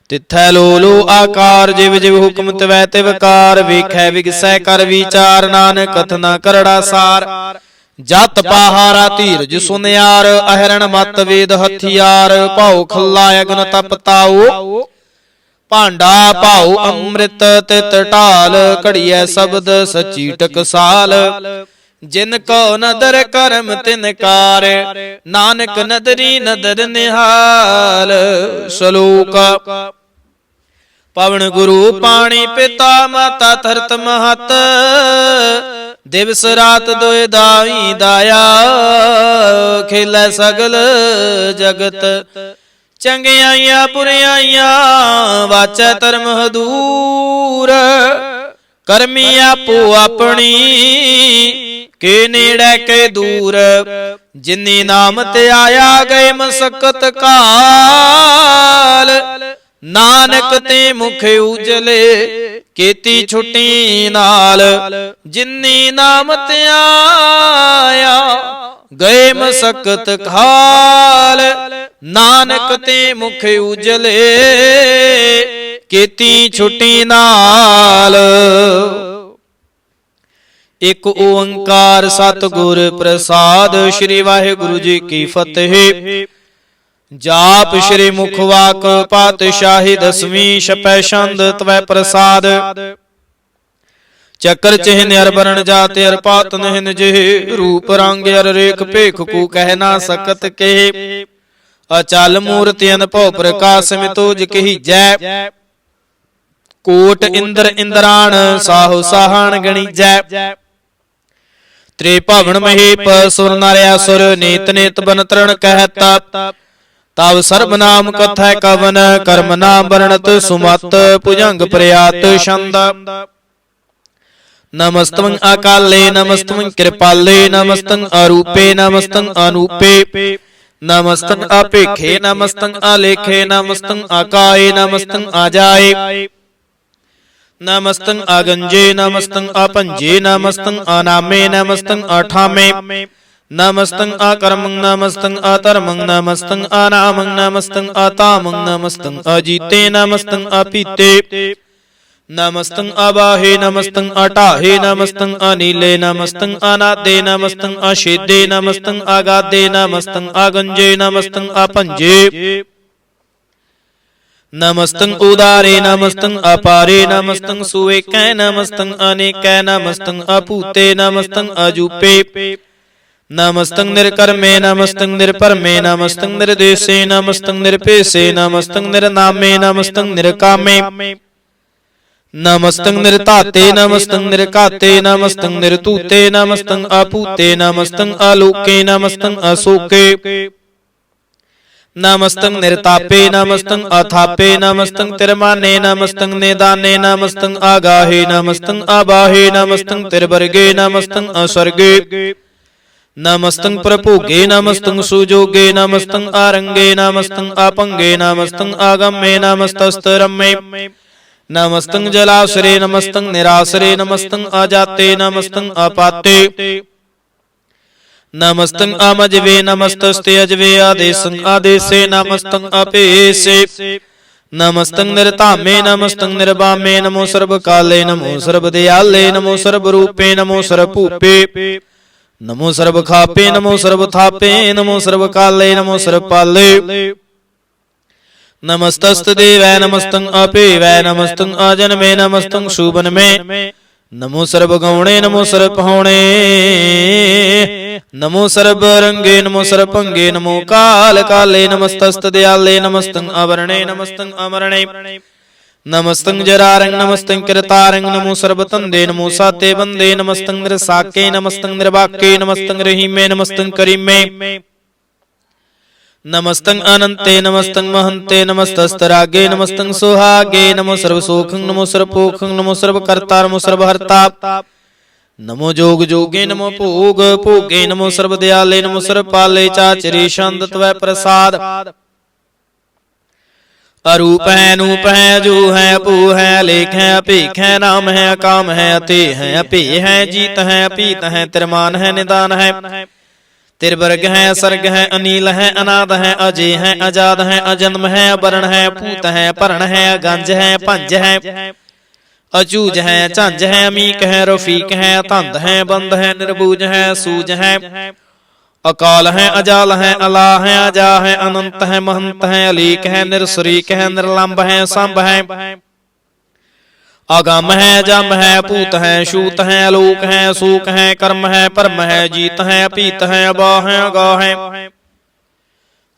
ਤਿੱਥੈ ਲੋ ਲੋ ਆਕਾਰ, ਜਿਵ ਜਿਵ ਹੁਕਮ ਤਿਵੈ ਤਿਵ ਕਾਰ। ਵੇਖੈ ਵਿਗਸੈ ਕਰ ਵਿਚਾਰ, ਨਾਨਕ ਕਥਨਾ ਕਰੜਾ ਸਾਰ। ਜਤ ਪਹਾਰਾ ਧੀਰਜ ਸੁਨਿਆਰ, ਅਹਰਣ ਮਤ ਵੇਦ ਹਥਿਆਰ। ਭਾਉ ਖੱਲਾ ਅਗਨ ਤਪ ਤਾਉ, ਭਾਂਡਾ ਭਾਉ ਅੰਮ੍ਰਿਤ ਤਿਤ ਢਾਲ। ਘੜੀਐ ਸ਼ਬਦ ਸਚੀ ਟਕਸਾਲ, ਜਿਨ ਕੋ ਨਦਰ ਕਰਮ ਤਿਨ ਕਾਰ। ਨਾਨਕ ਨਦਰੀ ਨਦਰ ਨਿਹਾਲ। ਸ਼ਲੋਕ। ਪਵਨ ਗੁਰੂ ਪਾਣੀ ਪਿਤਾ ਮਾਤਾ ਧਰਤ ਮਹਤ, ਦਿਵਸ ਰਾਤ ਦੋਇ ਦਾਈ ਦਾਇਆ। ਖੇਲੇ ਸਗਲ ਜਗਤ, ਚੰਗਿਆਈਆਂ ਬੁਰਿਆਈਆਂ। ਵਾਚੈ ਧਰਮ ਹਦੂਰ, ਕਰਮੀ ਆਪੋ ਆਪਣੀ। ਕੇ ਨੇੜੇ ਕੇ ਦੂਰ, ਜਿਨੀ ਨਾਮ ਤੇ ਆਇਆ ਗਏ ਮਸਕਤ ਕਾਲ। ਨਾਨਕ ਤੇ ਮੁਖ ਉਜਲੇ, ਕੀਤੀ ਛੁੱਟੀ ਨਾਲ। ਜਿਨੀ ਨਾਮ ਤੇ ਆਇਆ ਗਏ ਮਸਕਤ ਕਾਲ। ਨਾਨਕ ਤੇ ਮੁਖ ਉਜਲੇ, ਕੀਤੀ ਛੁੱਟੀ ਨਾਲ। ਇਕ ਓੰਕਾਰ ਸਤਿਗੁਰ ਪ੍ਰਸਾਦ। ਸ੍ਰੀ ਵਾਹਿਗੁਰੂ ਜੀ ਕੀ ਫਤਿਹ। ਜਾਪ ਸ੍ਰੀ ਮੁਖ ਵਾਕ ਪਾਤਸ਼ਾਹੀ ਦਸਵੀਂ। ਛਪੈ ਛੰਦ ਤਵੈ ਪ੍ਰਸਾਦ, ਚੱਕਰ ਚਿਹਨ ਅਰ ਬਰਨ ਜਾਤ ਅਰ ਪਾਤ ਨਹਿਨ ਜਿਹੇ। ਰੂਪ ਰੰਗ ਅਰ ਰੇਖ ਭੇਖ ਕੂ ਕਹਿ ਨਾ ਸਕਤ ਕੇ। ਅਚਲ ਮੂਰਤਿ ਅਨਭਉ ਪ੍ਰਕਾਸ਼ ਮਿਤੋਜ ਕਹੀਜੈ। ਕੋਟ ਇੰਦਰ ਇੰਦਰਾਣ, ਸਾਹੋ ਸਾਹਣ ਗਣੀਜੈ। ਤ੍ਰਿਭਵਨ ਮਹੀਪ ਸੁਰ ਨਰ ਅਸੁਰ, ਨੀਤ ਨੀਤ ਬਨ ਤਰਨ ਕਹਿਤ। ਤਵ ਸਰਬ ਨਾਮ ਕਥੈ ਕਵਨ, ਕਰਮ ਨਾਮ ਵਰਣਤ ਸੁਮਤ। ਭੁਜੰਗ ਪ੍ਰਿਆਤ ਛੰਦ। ਨਮਸਤੰ ਅਕਾਲੇ ਨਮਸਤੰ ਕਿਰਪਾਲੇ, ਨਮਸਤੰ ਅਰੂਪੇ ਨਮਸਤੰ ਅਨੂਪੇ। ਨਮਸਤੰ ਅਪੇਖੇ ਨਮਸਤੰ ਆਲੇਖੇ, ਨਮਸਤੰ ਆਕਾਏ ਨਮਸਤੰ ਆਜਾਏ। ਨਮਸਤੰ ਆਗੰਜੇ ਨਮਸਤੰ ਆਪੰਜੇ, ਨਮਸਤੰ ਆਨਾਮੇ ਨਮਸਤੰ ਆਠਾਮੇ। ਨਮਸਤੰ ਆਕਰਮੰ ਨਮਸਤੰ ਆਧਰਮੰ, ਨਮਸਤੰ ਆਨਾਮੰ ਨਮਸਤੰ ਆਤਾਮੰ। ਨਮਸਤੰ ਅਜੀਤੇ ਨਮਸਤੰ ਆਪੀਤੇ। ਨਮਸਤੰ ਆਬਾਹੇ ਨਮਸਤੰ ਆਟਾਹੇ, ਨਮਸਤੰ ਅਨੀਲੇ ਨਮਸਤੰ ਅਨਾਦੇ। ਨਮਸਤੰ ਅਛੇਦੇ ਨਮਸਤੰ ਆਗਾਦੇ, ਨਮਸਤੰ ਆਗੰਜੇ ਨਮਸਤੰ ਆਪੰਜੇ। ਨਮਸਤੰ ਉਦਾਰੇ ਨਮਸਤੰ ਅਪਾਰੇ, ਨਮਸਤੰ ਸੁਏਕੈ ਨਮਸਤੰ ਅਨੇਕੈ। ਨਮਸਤੰ ਅਭੂਤੇ ਨਮਸਤੰ ਅਜੂਪੇ। ਨਮਸਤੰ ਨਿਰਕਰਮੇ ਨਮਸਤੰ ਨਿਰਭਰਮੇ। ਨਮਸਤੰ ਨਿਰਦੇਸੇ ਨਮਸਤੰ ਨਿਰਭੇਸੇ। ਨਮਸਤੰ ਨਿਰਨਾਮੇ ਨਮਸਤੰ ਨਿਰਕਾਮੇ। ਨਮਸਤੰ ਨਿਰਧਾਤੇ ਨਮਸਤੰ ਨਿਰਘਾਤੇ। ਨਮਸਤੰ ਨਿਰਧੂਤੇ ਨਮਸਤੰ ਆਪੂਤੇ। ਨਮਸਤੰ ਆਲੋਕੇ ਨਮਸਤੰ ਅਸੋਕੇ। ਨਮਸਤੰ ਨਿਰਤਾਪੇ ਨਮਸਤੰ ਅਥਾਪੇ। ਨਮਸਤੰ ਤਿਰਮਾਨੇ ਨਮਸਤੰ ਨਿਦਾਨੇ। ਨਮਸਤੰ ਆਗਾਹੇ ਨਮਸਤੰ ਆਬਾਹੇ। ਨਮਸਤੰ ਤਿਰਵਰਗੇ ਨਮਸਤੰ ਅਸਰਗੇ। ਨਮਸਤੰ ਪ੍ਰਭੋਗੇ ਨਮਸਤੰ ਸੁਜੋਗੇ। ਨਮਸਤੰ ਆਰੰਗੇ ਨਮਸਤੰ ਆਪੰਗੇ। ਨਮਸਤੰ ਆਗਮੇ ਨਮਸਤਸਤਰਮੇ। ਨਮਸਤੰ ਜਲਾਸਰੇ ਨਮਸਤੰ ਨਿਰਾਸਰੇ। ਨਮਸਤੰ ਆਜਾਤੇ ਨਮਸਤੰ ਆਪਾਤੇ। ਨਮਸਤੰ ਆਮਜਵੇ ਨਮਸਤਸਤੇ ਅਜਵੇ। ਆਦੇਸੰ ਆਦੇਸੇ ਨਮਸਤੰ ਅਪੇਸੇ। ਨਮਸਤੰ ਨਿਰਧਾਮੇ ਨਮਸਤੰ ਨਿਰਬਾਮੇ। ਨਮੋ ਸਰਬ ਕਾਲੇ ਨਮੋ ਸਰਬ ਦਿਆਲੇ। ਨਮੋ ਸਰਬ ਰੂਪੇ ਨਮੋ ਸਰਬ ਭੂਪੇ। ਨਮੋ ਸਰਬ ਖਾਪੇ ਨਮੋ ਸਰਬ ਥਾਪੇ। ਨਮੋ ਸਰਬ ਕਾਲੇ ਨਮੋ ਸਰਬ ਪਾਲੇ। नमस्तस्त देवै नमस्तं अपेवै नमस्तं अजन्मे नमस्तं शुभनमे नमो सर्व गौणे नमो सर्व पहुणे नमो सर्व रंगे नमो सर्व भंगे नमो काल काले नमस्तस्त दयाले नमस्तं अवरणे नमस्तं अमरणे नमस्तं जरारंग नमस्तं कृतारंग नमो सर्वतंदे नमो साते बंदे नमस्तं निरसाके नमस्तं निर्वाके नमस्तं रहीमे नमस्तं करीमे नमस्तं अनंते नमस्तं महंते नमस्तस्तरागे नमस्तं सुहागे नमो सर्वसुखं नमो सर्वपोखं नमो सर्वकर्ता नमो सर्वहर्ता नमो जोग जोगे नमो भोग भोगे नमो सर्वदयाले नमो सर्वपाले चाचरी शांत त्वै प्रसाद अरूप है नूप है जो है अपू है लेख है अपेख है नाम है अकाम है अते है अपे है जीत है अपीत है तिरमान है निदान है तिरवर्ग है सर्ग है अनील है अनाद है अजय है अजाद है अजन्म है अवरण है पूत है परण है गंज है पंज है अचूज है झंझ है अमीक है रफीक है तंद है बंद है निर्बूज है सूज है अकाल है अजाल है अला है अजा है अनंत है महंत है अलीक है निरसरीक है निर्लंब है संभ है अगम है जम है पूत है शूत है अलोक है सूक है कर्म है परम है जीत है अपीत है अबा है अगा है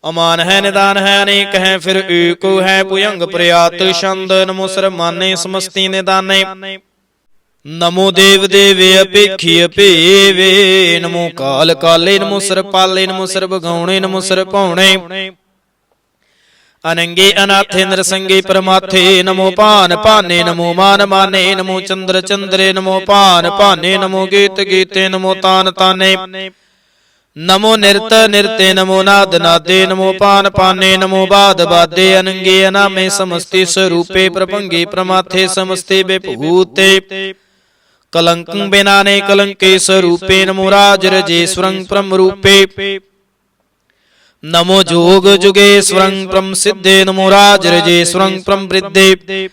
अमान है निदान है अनेक है फिर एको है पुयंग प्रयात छंद नमो सर्व माने समस्ति निदाने नमो देव देवे अपेखी अपेवे नमो काल काले नमो सर्व पाले नमो सर्व गौणे नमो सर्व पौणे अनंगे अनाथे नरसंगे परमाथे नमो पान पाने नमो मान माने नमो चंद्र चंद्रे नमो पान पाने नमो गीत गीते नमो तान ताने नमो निरत निरते नमो नाद नादे नमो पान पाने नमो बाद बादे अनंगे अनामे समस्ते स्वरूपे प्रभंगे प्रमाथे समस्ते बेभूते कलंकं बिनाने कलंके स्वरूपे नमो राज रजेश्वरं परम रूपे नमो जोग जुगेश्वरं परम सिद्धे नमो राज रजेश्वरं परम वृद्धे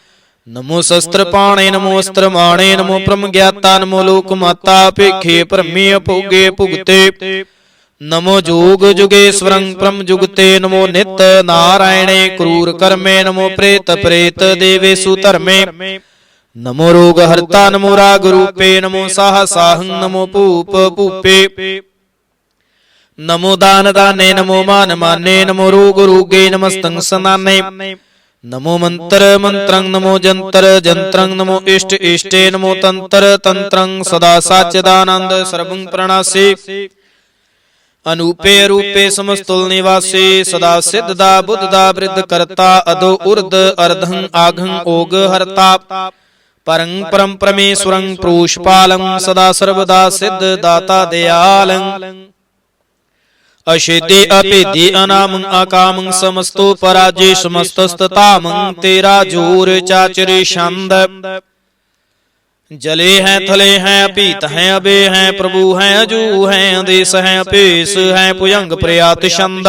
नमो शस्त्र पाणे नमो अस्त्र माणे नमो परम ज्ञाता नमो लोक माता पेखे परमे भोगे भुगते नमो जोग जुगेश्वरं परम जुगते नमो नित नारायणे क्रूर कर्मे नमो प्रेत प्रेत देवेषु धर्मे नमो रोग हर्ता नमो राग रूपे नमो साह साहं नमो भूप भूपे नमो दान दाने नमो मान माने नमो रोग रोगे नमस्तं सनाने नमो मंत्र मंत्रं नमो जंतर जंत्रं नमो इष्ट इष्टे नमो तंत्र तंत्रं सदा साच्यदानंद सर्वं प्रणासे अनूपे रूपे समस्तुल निवासे सदा सिद्धदा बुद्धदा वृद्ध करता अदो उर्द अर्धं आघं ओग हरता परं परम परमेश्वरं प्रोषपालं सदा सर्वदा सिद्ध दाता दयालं अशेते अपेदे अनामं अकामं समस्तो पराजय समस्तस्ततामं तेरा जोर चाचरे छंद जले हैं थले हैं अपीत हैं अबे हैं प्रभु हैं अजू हैं आदेश हैं अपेश हैं पुयंग प्रयात छंद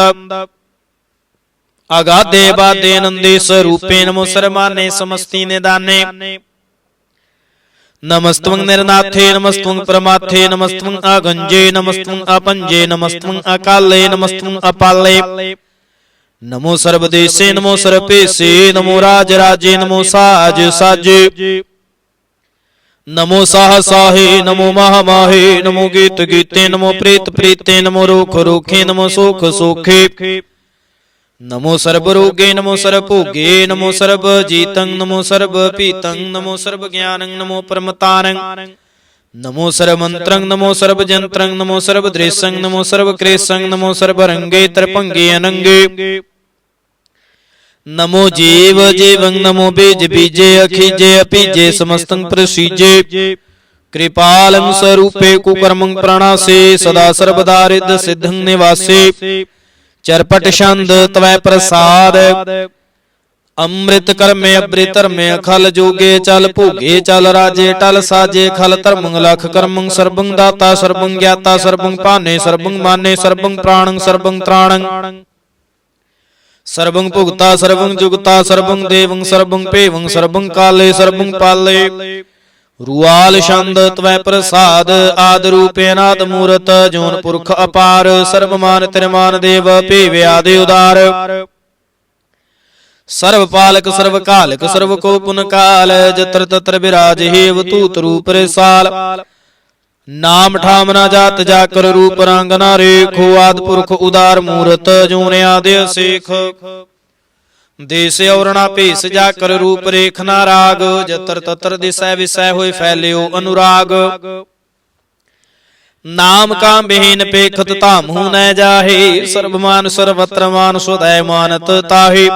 अगाधे बाधे नंदे स्वरूपे नमो सर्वमाने समस्ति निदाने नमस्त्वं निर्नाथे नमस्त्वं परमाथे नमस्त्वं अगंजे नमस्त्वं अपंजे नमस्त्वं अकाले नमस्त्वं अपाले नमो सर्वदेशे नमो सर्वपेशे नमो राज राजे नमो साज साजे नमो साह साहे नमो माह माहे नमो गीत गीते नमो प्रेत प्रीते नमो रोख रोखे नमो सोख सोखे नमो सर्व रोगे नमो सर्व भोगे नमो सर्व जीतं नमो सर्व पीतं नमो सर्व ज्ञानं नमो परमतारं नमो सर्व मंत्रं नमो सर्व जंत्रं नमो सर्व दृश्यं नमो सर्व क्रेशं नमो सर्व रंगे तरपंगे अनंगे नमो जीव जीवं नमो बीज बीजे अखिजे अपीजे समस्तं प्रसीजे कृपालं स्वरूपे कुकर्मं प्रणासे सदा सर्वदा रिद्ध सिद्धं निवासे चरपट छंद तवै प्रसाद अमृत कर्मे अमृत धर्मे खल जोगे चल भोगे चल राजे टल साजे खल धर्मं लख कर्मं सर्वं दाता सर्वं ज्ञाता सर्वं पाने सर्वं माने सर्वं प्राणं सर्वं त्राणं सर्वं भुगता सर्वं जुगता सर्वं देवं सर्वं पेवं सर्वं काले सर्वं पाले रुआल छंद तवै प्रसाद आद रूपे नाद मूरत जोन पुरख अपार सर्वमान तिरमान देव पेव्यादि उदार सर्वपालक सर्वकालक सर्व को पुन काल, जत्र तत्र विराज हे अवधूत रूप रेसाल। नाम ठाम ना जात जाकर रूप रंग ना रेखो, आदि पुरख उदार मूरत जोने आदि सेख। देश और ना भेस जाकर रूप रेख ना राग, जत्र तत्र दिशा विषय होए फैलियो अनुराग। नाम काम विहीन पेखत तामहु न जाहे, सर्वमान सर्वत्र मान स्वदय मानत ताहे।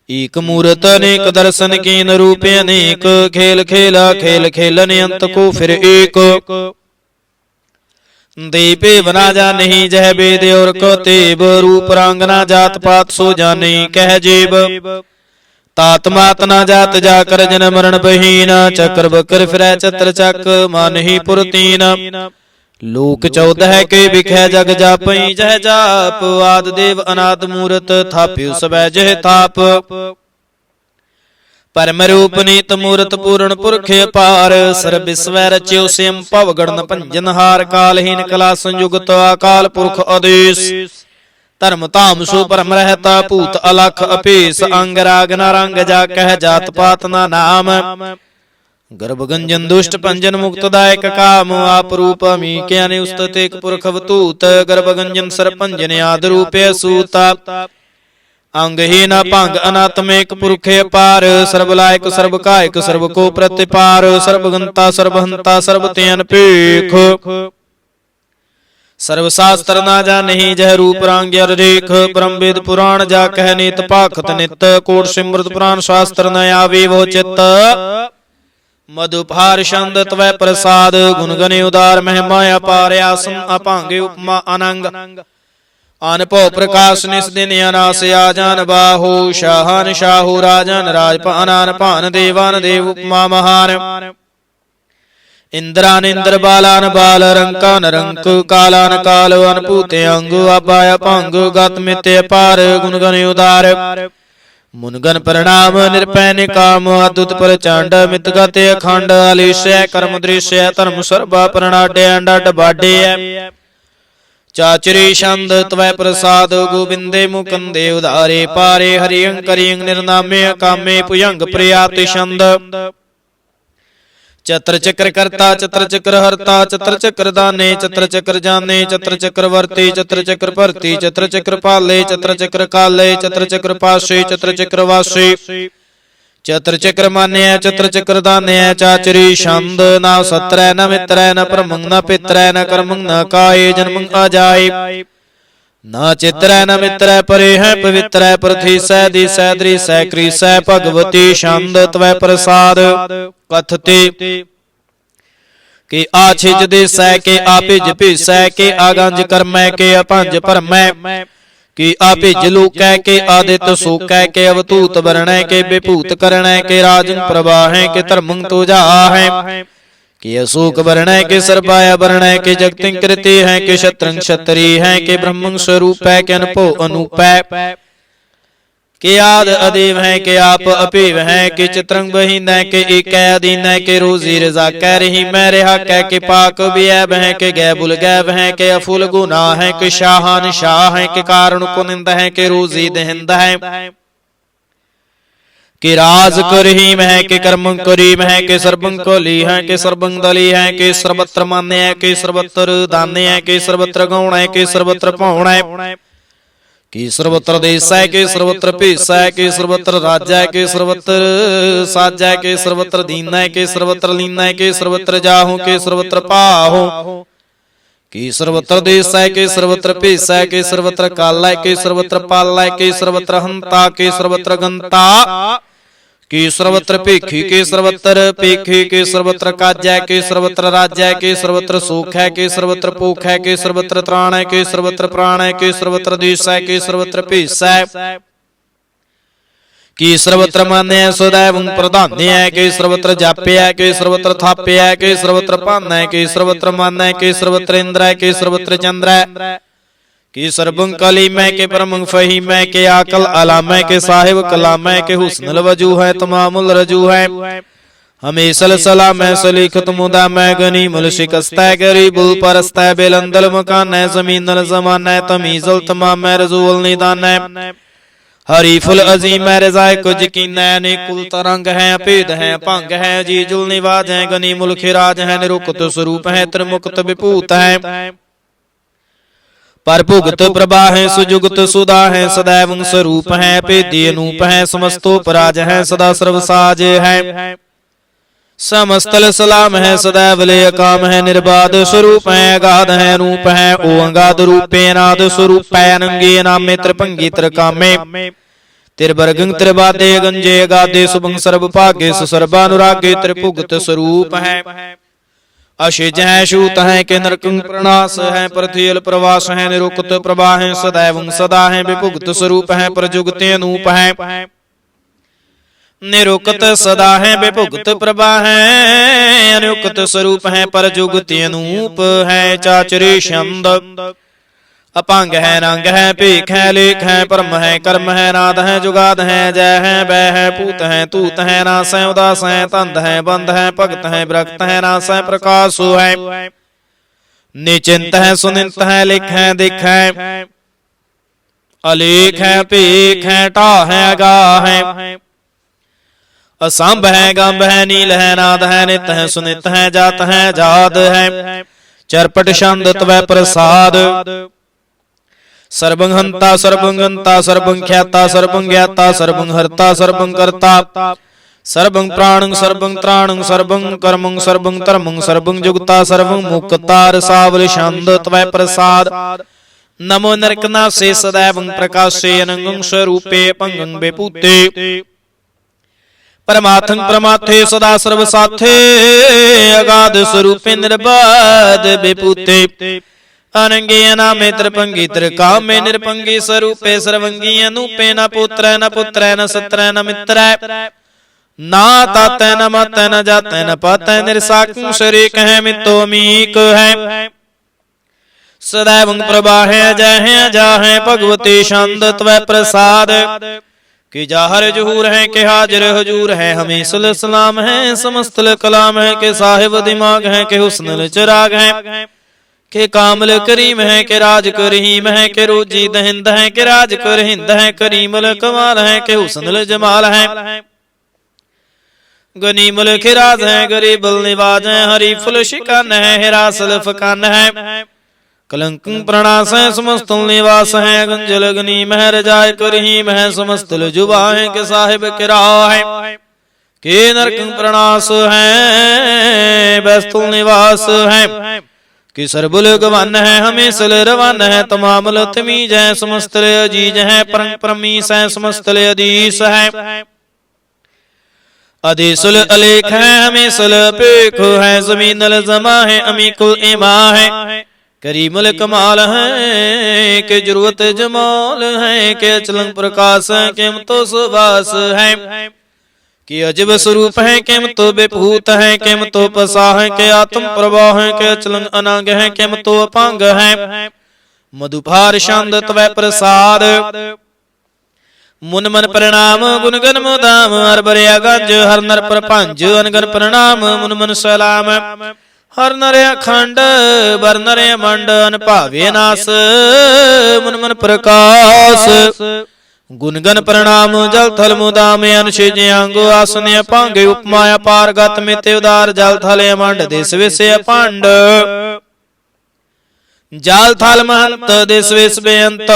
एक मूरत अनेक दर्शन कीन रूप अनेक, खेल खेला खेल खेलन अंत को फिर एक। दीपे बना जा नहीं जह वेद और कतेब, रूप रंग ना जात पात सो जाने कह जेब। तात मात ना जात जाकर जन मरण बहीन, चक्र बकर फिर चत्र चक मान ही पुरतीन। लोक 14 के बिखै जग जापई जह जाप, आद देव अनाद मूरत थाप्यु सबै जह थाप। परम रूप नीत मूरत पूर्ण पुरख अपार, सर्व विश्व रच्यो स्वयं भव गणन भंजन हार। कालहीन कला संयुक्त अकाल पुरख आदेश, धर्म धाम सो परम रहता भूत अलख अपेस। अंग राग न रंग जा कह जात पात ना नाम, गर्भ गंजन दुष्ट पंजन मुक्तदायक काम। आप रूप मी ज्ञानि उस्तत एक पुरख अवधूत, गर्भ गंजन सरपंजन आदि रूपे सूता। अंग ही न भंग अनात्मिक पुरखे अपार, सर्वलायक सर्वकायक सर्व को प्रतिपार। सर्वगंता सर्वहंता सर्वतेन पेख, सर्वशास्त्र ना जा नहीं जह रूप रांग रेख। ब्रह्म वेद पुराण जा कह नीत पाखत नित, कोट सिमृत पुराण शास्त्र न आवे वो चित्त। मधुपार छंद त्वै प्रसाद, गुण गने उदार महिमा अपार। आसन अपांगे उपमा अनंग, अनपो प्रकाश निस दिन अनास आजान बाहो। शाहन शाहु राजन राजपानान पान, देवान देव उपमा महान। इंद्रान इंद्र बालान बाल, रंकान रंक कालान काल। अनपूते अंग अपाय पंग, गत मित्य पार गुण गण उदार। मुनगन प्रणाम निरपै निकाम, अद्भुत प्रचंड मित गते अखंड। अलिशय कर्म दृश्य धर्म सर्वा प्रणाडे अंड बाडे। चाचरी छंद त्वै प्रसाद, गोविंदे मुकुंदे उदारे पारे। हरियं करियं निर्नामे कामे, पुयंग प्रियाति छंद। चत्र चक्र कर्ता चत्र चक्र हरता, चत्र चक्र दाने चत्र चक्र जाने। चत्र चक्र वर्ती चत्र चक्र भरती, चत्र चक्र पाले चत्र चक्र काले। चत्र चक्र पाशे चत्र चक्र वासे, चत्र चक्र मान्य चत्र चक्र दान्य। चाचरी छंद ना सत्र न मित्र न प्रमंग न पित्र न कर्म न काय। जन्म अजाय न चित्र न मित्र, परे है पवित्र। पृथ्वी सै दिसै दृसै क्रीसै भगवती। छंद त्वै प्रसाद कथते, के आछिज देसै के आपिज भीसै। के आगंज कर्मै के अपंज परमै, कि आपिज लोकै के आदित्य सोकै। के अवधूत वर्णै के विभूत करणै। के राजन प्रवाहै के धर्मं तुझा है। कि अशोक वर्णै के सर्वाय वर्णै। के जगतिं कृति है के क्षत्रं क्षत्री है। के ब्रह्मं स्वरूप है के अनपो अनूपै। के आद अदेव है के आप अपेव है। के चित्रंग बहीन के एक अधीन है। के रोजी रजा कह रही मैं रेहा कह। के पाक बियब है के गै बुल गैब है। के अफुल गुना है के शाहन शाह है। के कारण कुनिंद है के रोजी दहिंद है। के राज करहीम है के कर्म करीम है। के सर्वं कली है के सर्वं दली है। के सर्वत्र मान्य है के सर्वत्र दान्य है। के सर्वत्र गौण है के सर्वत्र पौण है। कि सर्वत्र देश है के सर्वत्र पेश है। के सर्वत्र राज्य है के सर्वत्र साज है। के सर्वत्र दीन है के सर्वत्र लीन है। के सर्वत्र जाहो के सर्वत्र पाहो। कि सर्वत्र देश है के सर्वत्र पेश है। के सर्वत्र काल है के सर्वत्र पाल है। के सर्वत्र हंता के सर्वत्र गंता। कि सर्वत्र पेखी के सर्वत्र पेखी। के सर्वत्र काज है के सर्वत्र राज्य है। के सर्वत्र सुख है के सर्वत्र पोख है। के सर्वत्र त्राण है के सर्वत्र प्राण है। के सर्वत्र देश है के सर्वत्र पेश है। कि सर्वत्र मान्य है सदैव प्रधान्य है। के सर्वत्र जाप्य है के सर्वत्र थाप्य है। के सर्वत्र पान है के सर्वत्र मान्य है। के सर्वत्र इंद्र है के सर्वत्र चंद्र है। कि सर्वं कली में के परमं फही में। के आकल अलाम है के साहिब कलाम है। के हुस्नल वजू है तमामुल रजू है। हमेशल सलाम है सलीखत मुदा मैं गनी मुल शिकस्ता गरीबुल परस्ता बेलंदल मकान है। जमीनल जमान है तमीजल तमाम है रजूल निदान है। हरि फुल अजीम है रजाए कुछ कीना है, ने कुल तरंग है, अभेद है, भंग है, जी जुल निवाज है, गनी मुल्ख राज है, निरुक्त स्वरूप है, त्रिमुक्त विभूत है, पर भुगत प्रभा है, सुजुगत सुधा है, सदैव स्वरूप है, भेदी अनूप है, समस्तोपराज है, सदा सर्वसाज है, समस्तल सलाम है, सदैव ले काम है, निर्बाध स्वरूप है, अगाध है, रूप है, ओ अंगाद रूपे नाद स्वरूप है, अनंगे नामे त्रिभंगी त्रिकामे, त्रिवर्गं त्रिबादे गंजे अगाधे सुभंग सर्व भागे सर्वानुरागे त्रिभुगत स्वरूप है, अशिज है, शूत है, के नरकं प्रणास है, प्रथियल प्रवास है, निरुक्त प्रभा है, सदैव सदा है, विभुगत स्वरूप है, प्रजुगते अनूप है, निरुक्त सदा है, विभुगत प्रभा है, अनुक्त स्वरूप है, परजुगति अनूप है, चाचरे छंद अपांग है, रंग है, भीख है, लेख है, परम है, कर्म है, नाद है, जुगाद है, जय है, वह है, पूत है, तूत है, नास है, उदास है, तंद है, बंद है, भगत है, विरक्त है, नास है, प्रकाश है, निचिंत है, सुनिंत है, लिख है, दिख है, अलेख है, भीख है, टा है, अगा है, असंभ है, गंभ है, नील है, नाद है, नित है, सुनित है, जात है, जाद है, चरपट छंद त्वै प्रसाद, सर्वं हंता सर्वं गंता सर्वं ख्याता सर्वं ज्ञाता सर्वं हर्ता सर्वं कर्ता सर्वं प्राणं सर्वं त्राणं सर्वं कर्मं सर्वं धर्मं सर्वं जुगता सर्वं मुक्ता रसावल छंद त्वै प्रसाद, नमो नरकनासे सदैवं प्रकाशे अनंगं स्वरूपे पंगं विभूते, परमार्थं प्रमाथे सदा सर्वसाथे, अगाध स्वरूपे निर्बाध विभूते, अनंगे अनामे त्रिभंगी त्रिकामे, निरपंगी स्वरूपे सर्वंगी अनूपे, न पुत्र न पुत्र न सत्र न मित्र, ना ताते न माते न जाते न पाते, निरसाकं शरीक है, मितोमीक है, सदैव प्रभा है, जय है, अजा है, भगवती छंद त्वै प्रसाद, कि जाहर जहूर है, के हाजिर हजूर है, हमें सुल सलाम है, समस्तल कलाम है, के साहिब दिमाग है, के हुस्न चिराग है, के कामल करीम है, के राज करीम है, के रोजी दहिंद है, के राज कर हिंद है, करीमल कमाल है, के हुस्न जमाल है, गनीमल खिराज है, गरीबल निवाज है, हरी फुल शिकान है, हिरासल फकान है, कलंकं प्रणास है, समस्तल निवास है, गंजल गनीम है, रजाय करीम है, समस्तल जुबा है, के साहिब किरा है, के नरकं प्रणास है, बैस्तुल निवास है, कि सरबुल गवन है, हमेशल रवन है, तमामल तमीज है, समस्तल अजीज है, परम परमीस है, समस्तल अधीश है, अधीसुल अलेख है, हमेशल पेख है, जमीनल जमा है, अमीकुल इमा है, करीमुल कमाल है, के जरूरत जमाल है, के अचलंग प्रकाश है, के तो सुवास है, कि अजब स्वरूप है, केम तो विभूत है, केम तो पसा है, के आत्म प्रवाह है, के अचलंग अनांग है, केम तो अपांग है, मधुभार छंद त्वै प्रसाद, मुन मन प्रणाम गुणगन मुदाम, हर बरिया गंज हर नर प्रपंच, अनगन प्रणाम मुन मन सलाम, हर नर अखंड बर नर मंड, अन भावे नास मुन मन प्रकाश, गुणगन प्रणाम जल थल मुदाम, अनुषेज अंगो आसन अपांग, उपमा अपार गत मित उदार, जल थल अमंड देश विष अपांड, जल थल महंत देश विष बेअंत,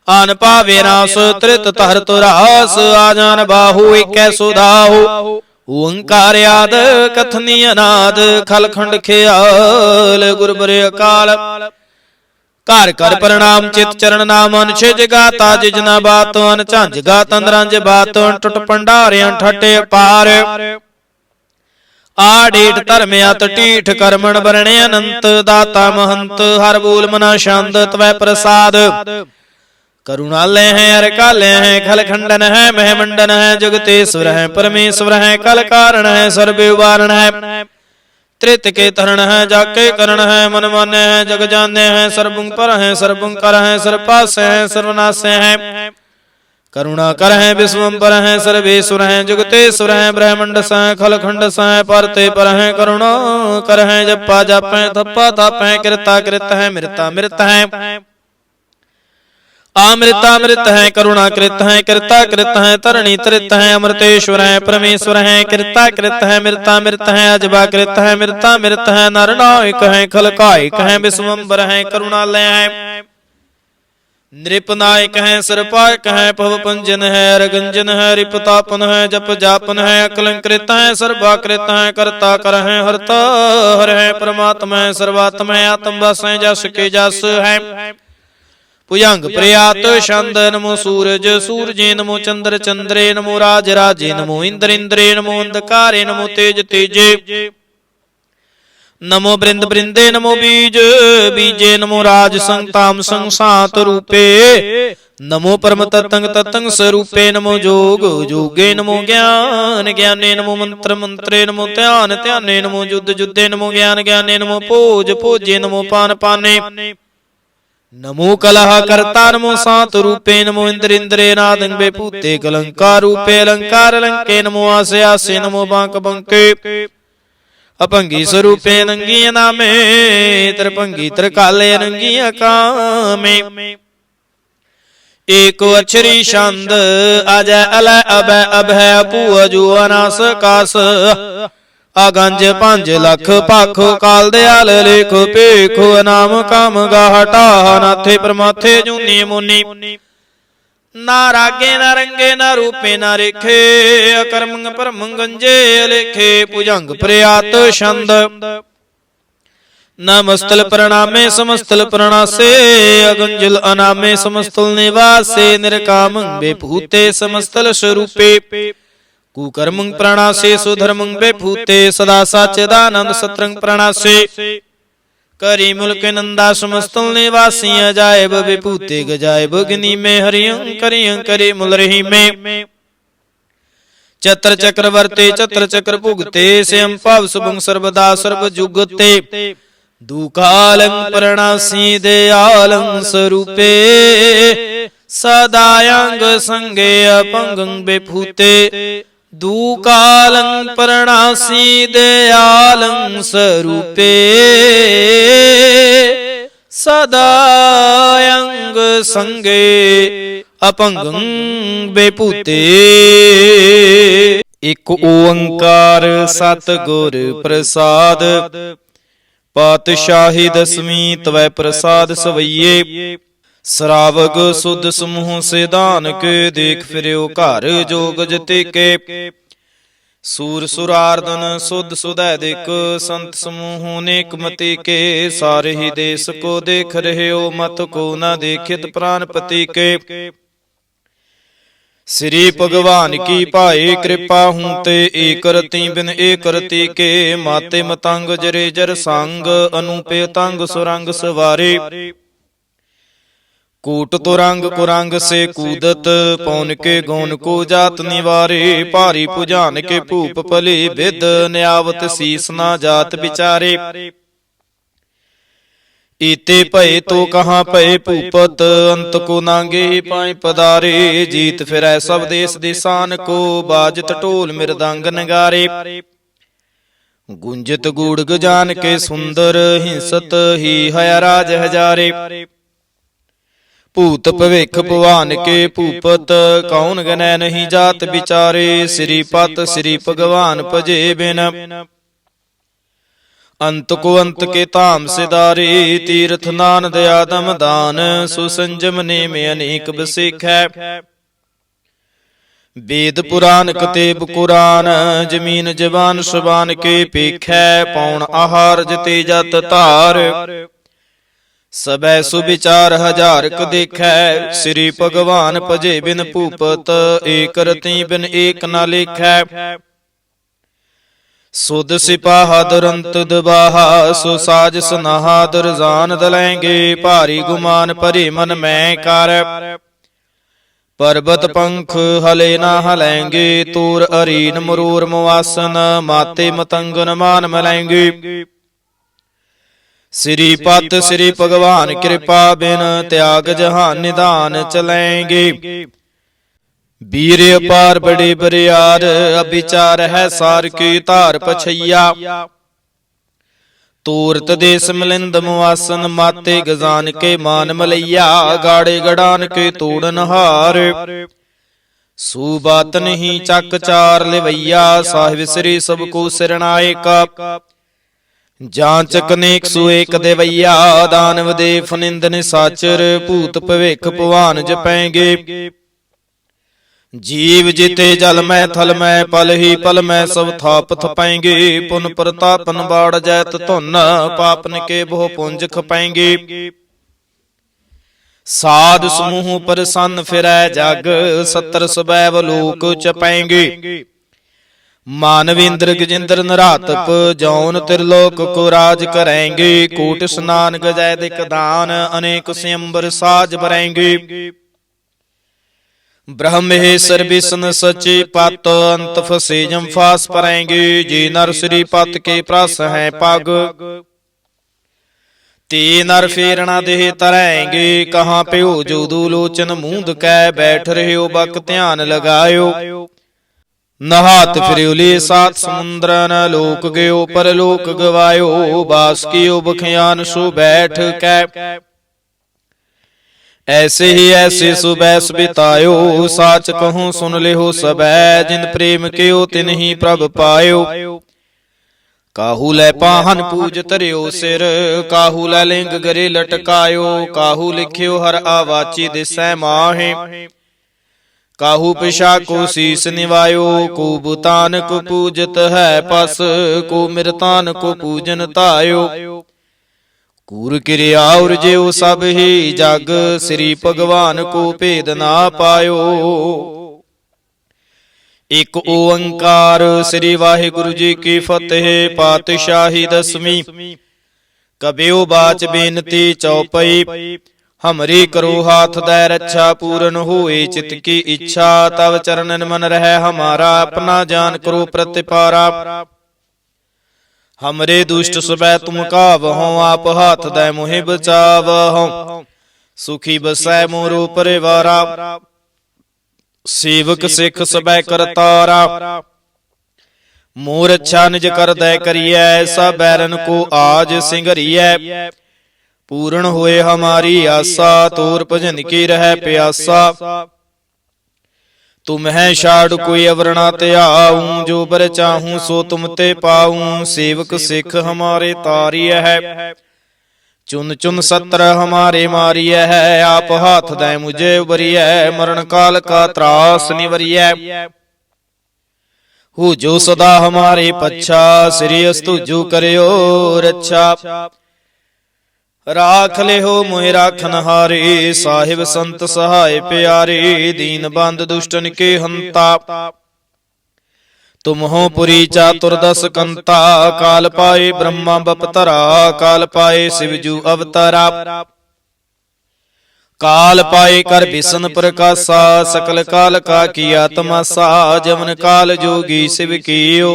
आन पावे नास त्रित तहर तुरास, आजान बाहु एक सुधाहु, ओंकार याद कथनी अनाद, खलखंड ख्याल गुरबर अकाल, घर कर प्रणाम चित चरण नाम, अनुषेज गाता जिजना बात, अन झंझ गात अंदरंज बात, टुट भंडारे ठटे पार, आडेठ धर्म अत टीठ कर्मण बरणे अनंत, दाता महंत हर बोल मना छंद त्वै प्रसाद, करुणालय है, अरकालय है, खलखंडन है, महमंडन है, जगतेश्वर है, परमेश्वर है, कल कारण है, सर्वे उबारण है, त्रित के तरण है, जाके करण है, मन मान्य है, जग जान्य है, सर्वं पर है, सर्वं कर है, सर्वपास है, सर्वनाश है, करुणा कर है, विश्वं पर है, सर्वेश्वर है, जगतेश्वर है, ब्रह्मंड स खलखंड स परते पर है, करुणा कर है, जप्पा जप है, थप्पा थप है, कृता कृत है, मृता मृत है, अमृतामृत है, करुणाकृत है, कृताकृत है, धरणी तृत है, अमृतेश्वर है, परमेश्वर है, कृताकृत है, मृतामृत है, अजबाकृत है, मृतामृत है, नरनायक है, खलकायक है, विश्वम्बर है, करुणालय है, नृपनायक है, सिरपायक है, पवपंजन है, अरगंजन है, रिपतापन है, जप जापन है, अकलंकृत है, सर्वाकृत है, कर्ता कर है, हरता हर है, परमात्मा है, सर्वात्म है, आत्म बस है, जस के जस है, भुजंग प्रयात छंद, नमो सूरज सूरजे, नमो चंद्र चंद्रे, नमो राज राजे, नमो इंद्र इंद्रे, नमो अंधकारे, नमो तेज तेजे, नमो बृंद बृंदे, नमो बीज बीजे, नमो राज संताम संसात रूपे, नमो परम ततंग ततंग स्वरूपे, नमो जोग जोगे, नमो ज्ञान ज्ञाने, नमो मंत्र मंत्रे, नमो ध्यान ध्याने, नमो युद्ध युद्धे, नमो ज्ञान ज्ञाने, नमो भोज भोजे, नमो पान पाने, नमो कलह कर्ता, नमो सात रूपे, नमो इंद्र इंद्रे नादंग बेपूते, कलंकार रूपे अलंकार अलंके, नमो आसे आसे, नमो बांक बंके, अपंगी स्वरूपे नंगी नामे, त्रिपंगी त्रिकाले नंगी कामे, एक अक्षरी छंद, अजय अलय अभय अभय अपू अजू अनास कास, अगंज 5 लख पाख, काल दयाल लेख पेख, नाम काम गाहटा, नाथे प्रमाथे जूनी मुनि, ना रागे ना रंगे ना रूपे ना रेखे, अकर्मंग परमंग गंजे अलेखे, भुजंग प्रयात छंद, नमस्तल प्रणामे समस्तल प्रणासे, अगंजल अनामे समस्तल निवासे, निरकामंग बेभूते समस्तल स्वरूपे, कुकर्मंग प्रणासे सुधर्मंग बेभूते, सदा सच्चिदानंद सत्रंग प्रणासे, करी मुल्क नंदा समस्तल निवासी, अजायब विभूते गजायब अग्नि में, हरियं करियं करे मुल रही में, चत्र चक्रवर्ते चत्र चक्र भुगते, श्याम पाव शुभं सर्वदा सर्व जुगते, दुकालं प्रणासी दयालं स्वरूपे, सदायांग संगे अपंगं बेभूते, दुकालं प्रणासी दयालं स्वरूपे, सदायंग संगे अपंगं बेपूते। एक ओंकार सतगुर प्रसाद, पातशाही दसवीं तवै प्रसाद सवैये, श्रावक सुध समूह से दान के, देख फिर्यो घर जोग जते के, सूर सुरार्दन सुध सुदैदिक, संत समूह नेक मति के, सारे ही देश को देख रहे हो, मत को न देखित प्राणपति के, श्री भगवान की पाए कृपा हूं ते, एक रति बिन एक रति के, माते मतंग जरे जर सांग, अनुपे तंग सुरंग सवारे, कूट तुरंग कुरंग से कूदत, पौन के गौन को जात निवारे, भारी पुजान के भूप पले विद, न्यावत शीस ना जात बिचारे, इते भय तो कहाँ भय भूपत, अंत को नांगे पाए पदारे, जीत फिरै सब देश दिशान को, बाजत ढोल मृदंग नगारे, गुंजत गूढ़ गजान के सुंदर, हिंसत ही है राज हजारे, भूत भविख भवान के भूपत, कौन गनै नहीं जात बिचारे, श्रीपत श्री भगवान भजे बिन, अंत को अंत के ताम सिदारे, तीर्थ नान दयादम दान, सुसंजम ने में अनेक बसेख है, वेद पुराण कतेब कुरान, जमीन जबान शबान के पेख है, पौन आहार जते जत तार, सबै सुविचार हजार क देखै, श्री भगवान भजे बिन भूपत, एक रति बिन एक न लेखै, सुध सिपाहा दुरंत दबाहा, सो साज सनाहा दुरजान दलेंगे, भारी गुमान भरे मन में कर, पर्वत पंख हले ना हलेंगे, तोर अरीन मरोर मुआसन, माते मतंगन मान मलेंगे, श्रीपत श्री भगवान कृपा बिन, त्याग जहान निदान चलेंगे, वीर अपार बड़े बरियार, अभिचार है सार की तार पछैया, तूरत देश मिलिंद मुआसन माते गजान के मान मलैया गाड़े गड़ान के तोड़न हार सुबात नहीं चक चार लिवैया साहिब श्री सबको सिरनायका जांचक नेक सुएक देवैया दानव दे फनिंद निसाचर भूत भविख भवान जपैंगे जीव जीते जल में थल में पल ही पल में सब थाप थपाएंगे पुन प्रतापन बाढ़ जैत धुन पापन के बहु पुंज खपाएंगे साध समूह प्रसन्न फिरै जग सत्तर सबैव लोक चपैंगे मानवेंद्र गजेंद्र नरातप जौन त्रिलोक को राज करेंगे कोट स्नान गजय दिक दान अनेक स्वयंवर साज भरेंगे ब्रह्मेश्वर विष्णु सची पत अंत फसे जम फास परेंगे जी नर श्री पत के प्रस है पग ते नर फेरना देह तरेंगे कहाँ पे हो जो दूलोचन मूंद कै बैठ रहे हो बक ध्यान लगायो नहात फिर सात समुद्र न लोक गयो परलोक गवायो बास कियो बखयान सो बैठ कै ऐसे ही ऐसे सुबैस बितायो साच कहूँ सुन ले हो सबै जिन प्रेम के हो तिन ही प्रभ पायो काहू लै पाहन पूज तरियो सिर काहू लै लिंग गरे लटकायो काहू लिख्यो हर आवाची दिसै माहे काहू पिशा को शीस निवायो को बुतान को पूजत है पस को मृतान को पूजन तायो कूर क्रिया और जेव सब ही जग श्री भगवान को भेद ना पायो एक ओंकार श्री वाहिगुरु जी की फतेह पातशाही दसवीं कबियो बाच बेनती चौपई हमरी करो हाथ दै रक्षा पूर्ण होए चित की इच्छा तब चरणन मन रहे हमारा अपना जान करो प्रतिपारा हमरे दुष्ट सुबह तुम कावहो आप हाथ दै मुहि बचावहो सुखी बसै मोरो परिवारा सेवक सिख सुबह करतारा मोर अच्छा निज कर दै करिए सब बैरन को आज सिंगरिए पूर्ण हुए हमारी आशा तोर भजन की रह प्यासा तुम है शाड़ कोई अवरणा त्याऊं जो बर चाहूं सो तुम ते पाऊं सेवक सिख हमारे तारिय है चुन चुन सत्र हमारे मारिय है आप हाथ दे मुझे उबरिय मरण काल का त्रास निवरिय हो जो सदा हमारे पच्छा श्री अस्तु जो करियो रक्षा राख ले हो मोहि राखन हारे साहिब संत सहाय प्यारे दीन बंद दुष्टन के हंता तुम हो पुरी चातुर्दश कंता काल पाए ब्रह्मा बपतरा काल पाए शिवजू अवतारा काल पाए कर विष्णु प्रकाशा सकल काल का किया तमाशा जमन काल जोगी शिव कियो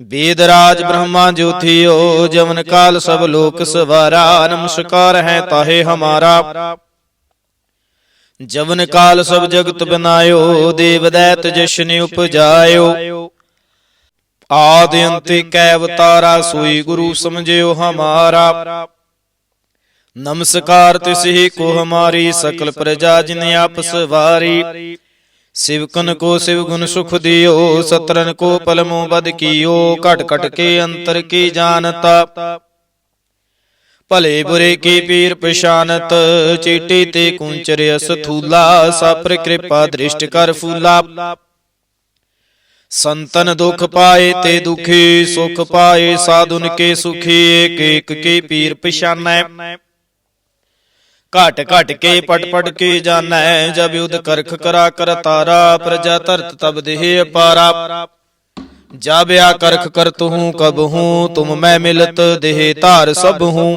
वेदराज ब्रह्मा ज्योतियो जमन काल सब लोक सवारा नमस्कार है ताहे हमारा जमन काल सब जगत बनायो देव दैत जशन उपजायो आदि अंत कै अवतारा सोई गुरु समझियो हमारा नमस्कार तिसही को हमारी सकल प्रजा जिन आप सवारी शिवकन को शिव गुण सुख दियो सत्रन को पलमो बद कियो कट कट के अंतर की जानता भले बुरे की पीर पशानत चीटी ते कुंचर अस्थूला सापर कृपा दृष्ट कर फूला संतन दुख पाए ते दुखी सुख पाए साधुन के सुखी एक एक के पीर पशानै घट घट के पट पट के जाना जब युद्ध करख करा कर तारा प्रजा तरत तब देह पारा जब या करख करत हूँ कब हूँ तुम मैं मिलत देह तार सब हूँ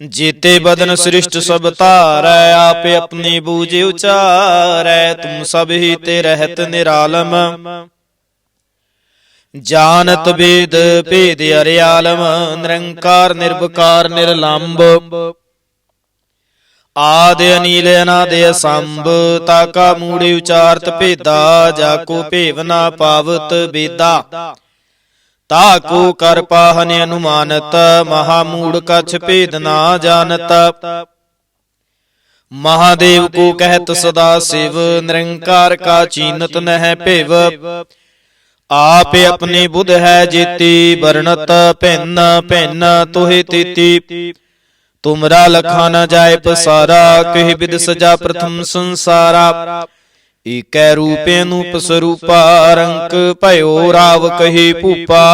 जीते बदन सृष्ट सब तारै आप अपनी बूझे उचारै तुम सब ही ते रहत निरालम जानत वेद भेद अर्यालम निरंकार निर्विकार निर्लंब आदि अनील अनादि असंभ ताका मूढ़े उचारत भेदा जाको भेव ना पावत बेदा ताको कर पाहन अनुमानत, महामूढ़ कछ भेद ना जानत। महादेव को कहत सदा शिव, निरंकार का चीनत नह पिव। आप अपने बुध है जेती, वर्णत भिन्न भिन्न तुहे तेती। तुमरा लखा न जाय पसारा, कह विद सजा प्रथम संसारा। एकै रूपे अनूप स्वरूपा, रंक भयो राव कहे भूपा।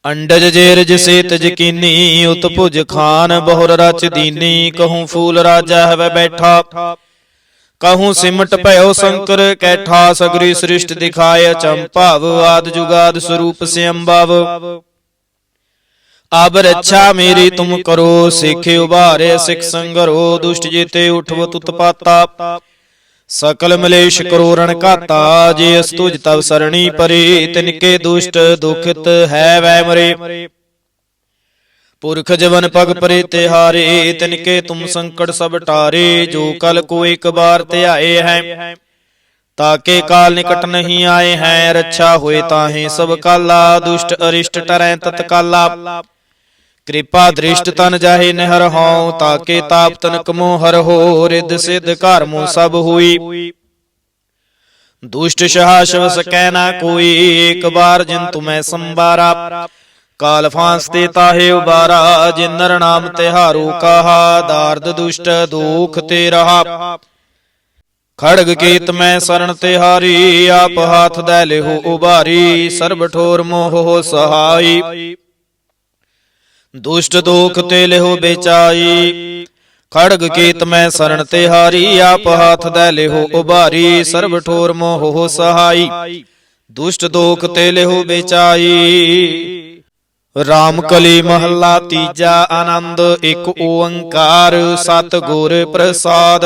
अंडज जेरज सेत जकीनी, उत भुज खान बहुर रच दीनी। कहूँ फूल राजा है बैठा, कहूँ सिमट भयो शंकर कैठा। सगरी सृष्टि दिखाय चंपाव, आद जुगाद स्वरूप से अम्बाव। अब रक्षा मेरी तुम करो, सिखे उबारे सिख संगरो। दुष्ट जेते उठव उत्पाता, सकल मलेश करो रण घाता। जे अस्तुज तब सरणी परे, तिनके दुष्ट दुखित है वै मरे। पुरख जवन पग परे तिहारे, तिनके तुम संकट सब टारे। जो कल को एक बार त्याए हैं, ताके काल निकट नहीं आए हैं। रक्षा होए ताहे सब काला, दुष्ट अरिष्ट टरै तत्काला। कृपा दृष्ट तन जाहे नहर हो, ताके ताप तनक मोहर हो। रिद सिद्ध कर्मो सब हुई, दुष्ट सहाशव सकै ना कोई। एक बार जिन तुम्हें संबारा, काल फांसते ताहे उबारा। जिन नर नाम तिहारो कहा, दार्द दुष्ट दुख ते रहा। खड़ग केत में शरण तिहारी, आप हाथ दै लेहो उबारी। सर्ब ठोर मोह हो सहाई, दुष्ट दोख ते लेहो बेचाई। खड़ग केत में शरण तिहारी, आप हाथ दै लेहो उबारी। सर्ब ठोर मोह हो सहाई, दुष्ट दोख ते लेहो बेचाई। राम कली महला तीजा, आनंद एक ओंकार। सतगुर प्रसाद,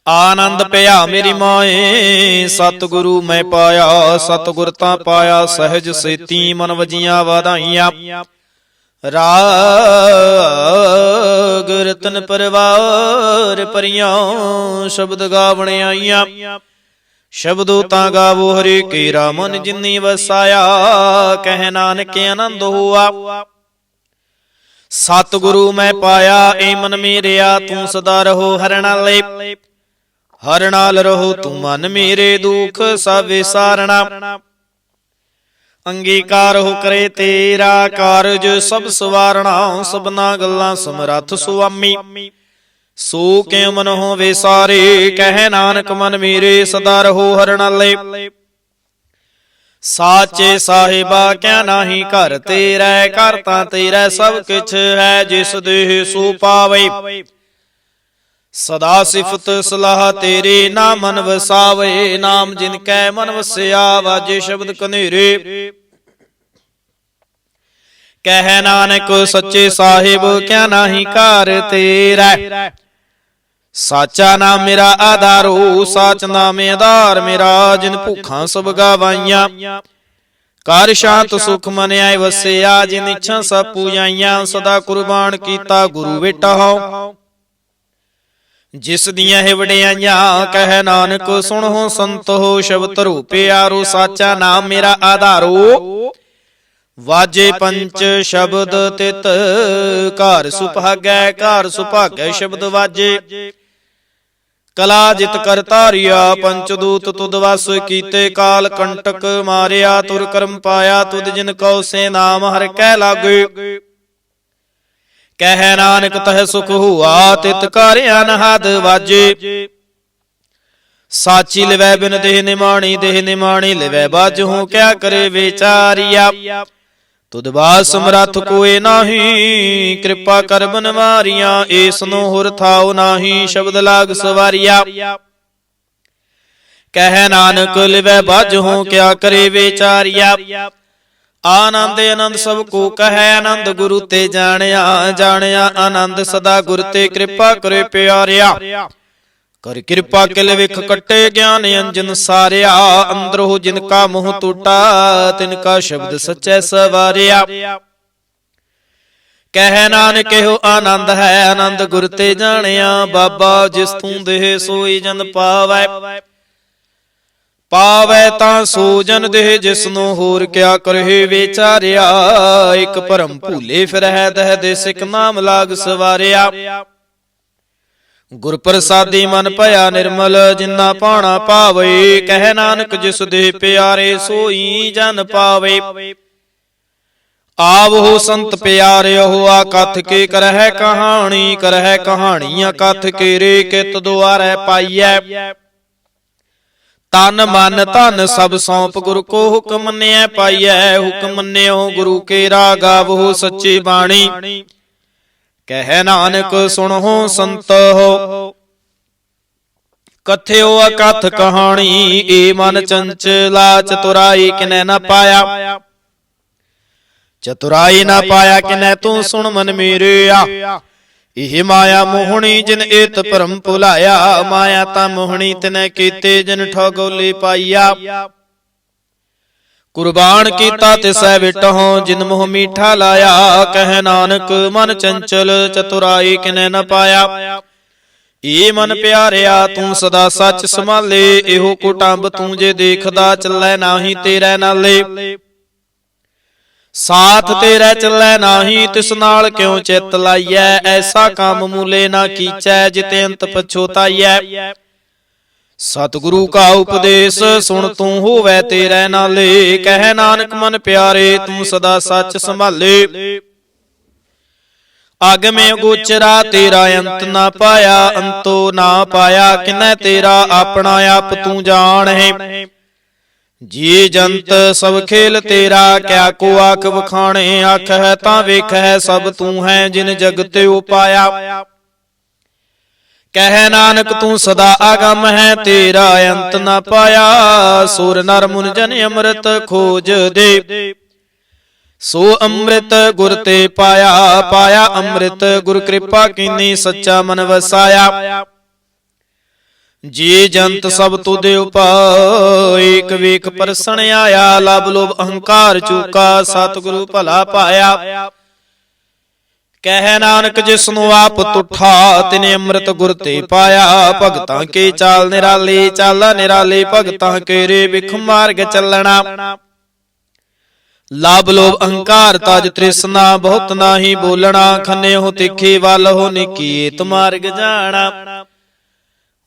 आनंद पिया मेरी माए। सतगुरु मैं पाया, सतगुर ता पाया सहज सेती। मन वजिया वाधाइया, राग रतन परवार परियां। शब्द गावण आईया, शब्दो ता गावो हरे केरा। मन जिन्नी वसाया, कह नानक आनंद हुआ। सतगुरु मैं पाया, ए मन मेरिया। तू सदा रहो हर नाले, हर नाल रहो तू मन मेरे। दुख सब विसारना, अंगीकार हो करे तेरा। कारज सब सवारना, सबना गल्लां समरथ सुआमी। सो क्यों मन हो विसारे, कह नानक मन मेरे। सदा रहो हर नाले, साचे साहिबा क्या नाही घर तेरा। घर तां तेरा सब किछ है, जिस देह सो पावे। सदा सिफत सलाह तेरे, ना मन वसावे। नाम जिनकै मन वसिया, वाजे शब्द कनेरे। कह नानक सच्चे साहिब क्या नाही कार तेरा। साचा नाम मेरा आधारो, साच नाम आधार मेरा। जिन भूखा सब गावाइया, कर शांत सुख मन आए वसिया। जिन इच्छा सब पूजाइया, सदा कुर्बान कीता गुरु बेटा हो। जिस दियां है वडियाइयां, कह नानक सुनो संत हो। शब्द रो प्यारो, साचा नाम मेरा आधारो। वाजे पंच शब्द तित, घर सुभागै घर सुभागै शब्द वाजे। कला जित कर तारिया, पंचदूत तुद वस कीते। काल कंटक मारिया, तुर कर्म पाया। तुद जिन कौ से नाम हर कै लागै। कह नानक तह सुख हुआ, तित कर अनहद वाजे। साची लिवै बिन देह निमाणी, देह निमाणी लिवै बाजहूं। क्या करे बेचारिया, तुद बास समरथ कोई नाही। कृपा कर बनवारिया, ऐसनो हुर थाओ नाही। शब्द लाग सवारिया, कह नानक लिवै बाजहूं। क्या करे बेचारिया, आनंद आनंद सबको कहे। आनंद गुरु ते जानिया, जानिया आनंद सदा गुरु ते। कृपा करे प्यारिया, कर कृपा किल विख कटे। ज्ञान अंजन सारिया, अंदर हो जिनका मुंह टूटा। तिनका शब्द सच्चे सवारिया, कह नानक हो आनंद है। आनंद गुरु ते जानिया, बाबा जिस तू देह सोई जन पावै। ਪਾਵੈ ਤਾਂ ਸੋ ਜਨ ਦੇਹ ਜਿਸਨੂੰ ਹੋਰ ਕਿਆ ਕਰਹਿ ਵਿਚਾਰਿਆ। ਇਕ ਭਰਮ ਭੂਲੇ ਫਿਰਹਿ ਦਹਿ ਦਿਸ ਇਕ ਨਾਮ ਲਾਗ ਸਵਾਰਿਆ। ਗੁਰ ਪ੍ਰਸਾਦੀ ਮਨ ਭਇਆ ਨਿਰਮਲ ਜਿਨਾ ਭਾਣਾ ਪਾਵੇ। ਕਹਿ ਨਾਨਕ ਜਿਸ ਦੇ ਪਿਆਰੇ ਸੋਈ ਜਨ ਪਾਵੇ। ਆਵੋ ਸੰਤ ਪਿਆਰਿਓ ਆ ਕਥ ਕੇ ਕਰਹਿ ਕਹਾਣੀ। ਕਰਹਿ ਕਹਾਣੀਆਂ ਕਥ ਕੇ ਰੇ ਕਿਤ ਦੁਆਰੈ ਪਾਈਐ। ਤਨ ਮਨ ਧਨ ਸਭ ਸੌਂਪ ਗੁਰ ਕੋ ਹੁਕਮ ਮੰਨਿਐ ਪਾਈਐ। ਹੁਕਮ ਮੰਨਿਓ ਗੁਰੂ ਕੇ ਗਾਵੋ ਸੱਚੀ ਬਾਣੀ। ਕਹਿ ਨਾਨਕ ਸੁਣੋ ਸੰਤੋ ਕਥਿਓ ਅਕਥ ਕਹਾਣੀ। ਏ ਮਨ ਚੰਚਲਾ ਚਤੁਰਾਈ ਕਿਨੈ ਨ ਪਾਇਆ। ਚਤੁਰਾਈ ਨਾ ਪਾਇਆ ਕਿਨੈ ਤੂੰ ਸੁਣ ਮਨ ਮੇਰਿਆ। ਇਹ ਮਾਇਆ ਮੋਹਣੀ ਜਿਨ ਏਤ ਭਰਮ ਭੁਲਾਇਆ। ਮਾਇਆ ਤਾਂ ਮੋਹਣੀ ਤਿਨੈ ਕੀਤੇ ਜਿਨ ਠਗੋਲੀ ਪਾਈਆ। ਕੁਰਬਾਨ ਕੀਤਾ ਤਿਸੈ ਵਿਟਹੁ ਜਿਨ ਮੋਹ ਮੀਠਾ ਲਾਇਆ। ਕਹਿ ਨਾਨਕ ਮਨ ਚੰਚਲ ਚਤੁਰਾਈ ਕਿਨੈ ਨ ਪਾਇਆ। ਏ ਮਨ ਪਿਆਰਿਆ ਤੂੰ ਸਦਾ ਸੱਚ ਸੰਭਾਲੇ। ਇਹੋ ਕੁਟੰਬ ਤੂੰ ਜੇ ਦੇਖਦਾ ਚੱਲੈ ਨਾਹੀ ਤੇਰੇ ਨਾਲੇ। ਸਾਥ ਤੇਰੇ ਚੱਲੈ ਨਾਹੀ ਤਿਸ ਨਾਲ ਕਿਉ ਚਿੱਤ ਲਾਈਐ। ਐਸਾ ਕੰਮ ਮੂਲੇ ਨਾ ਕੀਚੈ ਜਿਤੇ ਅੰਤ ਪਛੋਤਾਈਐ। ਸਤਿਗੁਰੂ ਕਾ ਉਪਦੇਸ਼ ਸੁਣ ਤੂੰ ਹੋਵੈ ਤੇਰੇ ਨਾਲੇ। ਕਹਿ ਨਾਨਕ ਮਨ ਪਿਆਰੇ ਤੂੰ ਸਦਾ ਸੱਚ ਸੰਭਾਲੇ। ਅਗਮੇ ਗੋਚਰਾ ਤੇਰਾ ਅੰਤ ਨਾ ਪਾਇਆ। ਅੰਤੋ ਨਾ ਪਾਇਆ ਕਿਨੈ ਤੇਰਾ ਆਪਣਾ ਆਪ ਤੂੰ ਜਾਣਹਿ। ਜੀ ਜੰਤ ਸਭ ਖੇਲ ਤੇਰਾ ਕਿਆ ਕੋ ਆਖ ਵਖਾਣੇ। ਆਖ ਹੈ ਤਾਂ ਵੇਖੈ ਸਭ ਤੂੰ ਹੈ ਜਿਨ ਜਗਤ ਉਪਾਇਆ। ਕਹਿ ਨਾਨਕ ਤੂੰ ਸਦਾ ਆਗਮ ਹੈ ਤੇਰਾ ਅੰਤ ਨਾ ਪਾਇਆ। ਸੁਰ ਨਰ ਮੁਨ ਜਨ ਅੰਮ੍ਰਿਤ ਖੋਜ ਦੇ। ਸੋ ਅੰਮ੍ਰਿਤ ਗੁਰ ਤੇ ਪਾਇਆ। ਪਾਇਆ ਅੰਮ੍ਰਿਤ ਗੁਰ ਕਿਰਪਾ ਕੀਨੀ ਸੱਚਾ ਮਨ ਵਸਾਇਆ। ਜੀ ਜੰਤ ਸਭ ਤੁਧੇ ਉਪਾਇ। ਏਕ ਵੇਖ ਪਰਸਣ ਆਇਆ। ਲਬ ਲੋਭ ਅਹੰਕਾਰ ਚੂਕਾ ਸਤਿਗੁਰੂ ਭਲਾ ਪਾਇਆ। ਕਹਿ ਨਾਨਕ ਜਿਸਨੂੰ ਆਪ ਤੁਠਾ ਤਿਨੇ ਅੰਮ੍ਰਿਤ ਗੁਰ ਤੇ ਪਾਇਆ। ਭਗਤਾਂ ਕੇ ਚਾਲ ਨਿਰਾਲੀ ਚਾਲਾ ਨਿਰਾਲੀ। ਭਗਤਾਂ ਕੇ ਰੇ ਵਿਖ ਮਾਰਗ ਚੱਲਣਾ। ਲਬ ਲੋਭ ਅਹੰਕਾਰ ਤਜ ਤ੍ਰਿਸ਼ਨਾ ਬਹੁਤ ਨਾਹੀ ਬੋਲਣਾ। ਖੰਨੇ ਹੋ ਤਿੱਖੀ ਵੱਲ ਹੋ ਨਿਕੀਤ ਮਾਰਗ ਜਾਣਾ।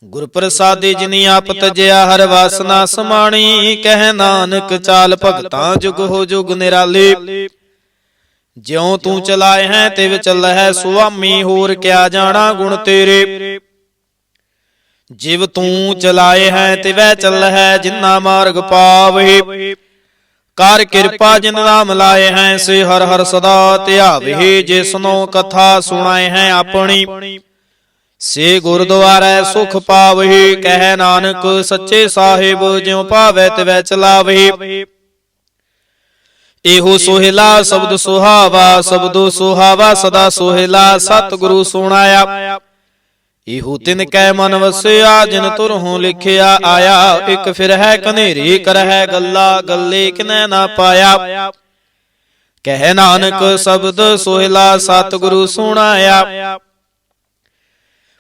ਗੁਰ ਪ੍ਰਸਾਦੀ ਜਿਨੀ ਆਪ ਤਜਿਆ ਹਰ ਵਾਸਨਾ ਸਮਾਣੀ। ਕਹਿ ਨਾਨਕ ਚਾਲ ਭਗਤਾਂ ਜੁਗ ਹੋ ਜੁਗ ਨਿਰਾਲੇ। ਜਿਉ ਤੂੰ ਚਲਾਏ ਹੈ ਤਿਵ ਚੱਲਹਿ ਸੁਆਮੀ। ਹੋਰ ਕਿਆ ਜਾਣਾ ਗੁਣ ਤੇਰੇ। ਜਿਵ ਤੂੰ ਚਲਾਏ ਹੈ ਤਿਵੈ ਚੱਲਹਿ ਜਿਨਾ ਮਾਰਗ ਪਾਵੇ। ਕਰ ਕਿਰਪਾ ਜਿਨ ਨਾਮ ਲਾਏ ਹੈ ਸੇ ਹਰ ਹਰ ਸਦਾ ਧਿਆਵੇ। ਜਿਸਨੋ ਕਥਾ ਸੁਣਾਏ ਹੈ ਆਪਣੀ ਸੇ ਗੁਰਦੁਆਰੈ ਸੁਖ ਪਾਵਹਿ। ਕਹਿ ਨਾਨਕ ਸੱਚੇ ਸਾਹਿਬ ਜਿਉ ਭਾਵੈ ਤਿਵੈ ਚਲਾਵਹਿ। ਇਹੋ ਸੋਹਿਲਾ ਸ਼ਬਦ ਸੁਹਾਵਾ। ਸ਼ਬਦੋ ਸੁਹਾਵਾ ਸਦਾ ਸੋਹਿਲਾ। ਸਤਿਗੁਰੂ ਸੁਣਾਇਆ। ਇਹੋ ਤਿਨ ਕੈ ਮਨ ਵਸਿਆ ਜਿਨ ਤੁਰਹੁ ਲਿਖਿਆ ਆਇਆ। ਇਕ ਫਿਰ ਹੈ ਕਨੇਰੀ ਕਰਹਿ ਗੱਲਾ ਗੱਲੇ ਕਿਨੈ ਨਾ ਪਾਇਆ। ਕਹਿ ਨਾਨਕ ਸ਼ਬਦ ਸੋਹਿਲਾ ਸਤਿਗੁਰੂ ਸੁਣਾਇਆ।